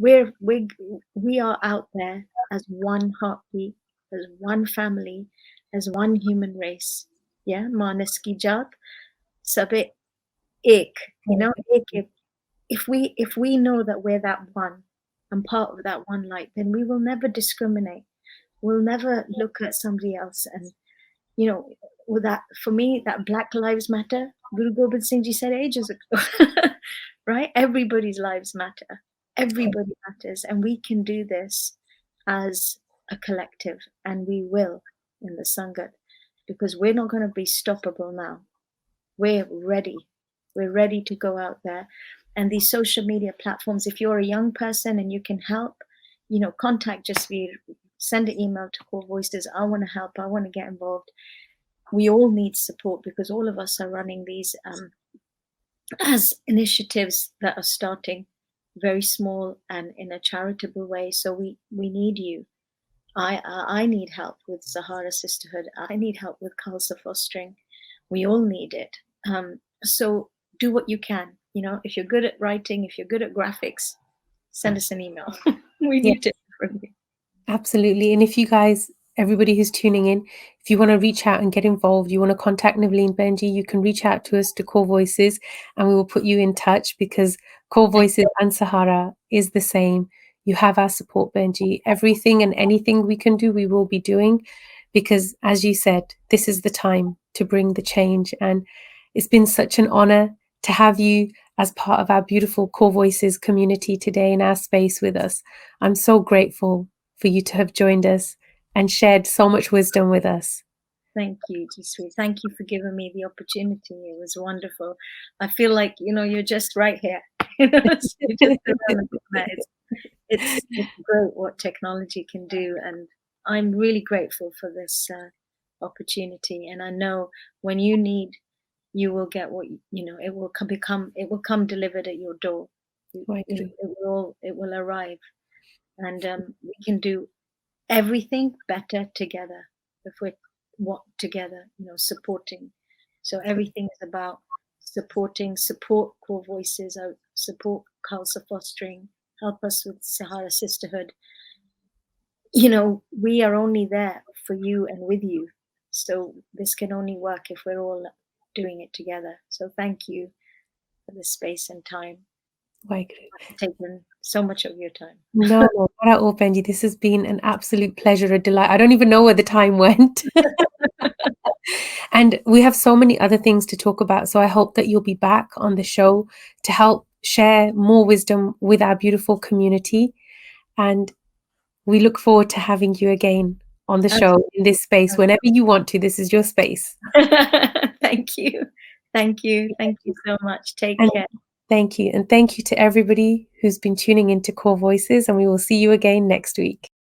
Speaker 3: are out there as one heartbeat, as one family, as one human race. Yeah, Manas ki jaat, sabe ek, you know, ek. if we know that we're that one and part of that one light, then we will never discriminate. We'll never look at somebody else. And, you know, with that, for me, that Black Lives Matter, Guru Gobind Singh Ji said ages ago, right? Everybody's lives matter. Everybody matters. And we can do this as a collective, and we will in the Sangat, because we're not going to be stoppable now. We're ready. We're ready to go out there. And these social media platforms, if you're a young person and you can help, you know, contact Jasveer, send an email to Core Voices. I want to help. I want to get involved. We all need support, because all of us are running these as initiatives that are starting very small and in a charitable way. So we need you. I need help with Sahara Sisterhood. I need help with Khalsa fostering. We all need it. So do what you can. You know, if you're good at writing, if you're good at graphics, send us an email. We need to hear from you.
Speaker 1: Absolutely. And if you guys, everybody who's tuning in, if you want to reach out and get involved, you want to contact Navleen Benji, you can reach out to us to Core Voices and we will put you in touch, because Core Voices and Sahara is the same. You have our support, Benji. Everything and anything we can do, we will be doing, because as you said, this is the time to bring the change. And it's been such an honor to have you as part of our beautiful Core Voices community today in our space with us. I'm so grateful for you to have joined us and shared so much wisdom with us.
Speaker 3: Thank you, Jasveer. Thank you for giving me the opportunity. It was wonderful. I feel like, you know, you're just right here. It's great what technology can do. And I'm really grateful for this opportunity. And I know when you need, you will get what, you know, it will come delivered at your door. It will arrive. And we can do everything better together if we work together, you know, supporting. So everything is about support Core Voices, support Khalsa fostering, help us with Sahara Sisterhood. You know, we are only there for you and with you. So this can only work if we're all doing it together. So thank you for the space and time. I've taken so much of your time.
Speaker 1: No, not at all, Benji. This has been an absolute pleasure, a delight. I don't even know where the time went. And we have so many other things to talk about. So I hope that you'll be back on the show to help share more wisdom with our beautiful community. And we look forward to having you again on the show in this space whenever you want to. This is your space.
Speaker 3: Thank you. Thank you. Thank you so much. Take care.
Speaker 1: Thank you. And thank you to everybody who's been tuning into Core Voices, and we will see you again next week.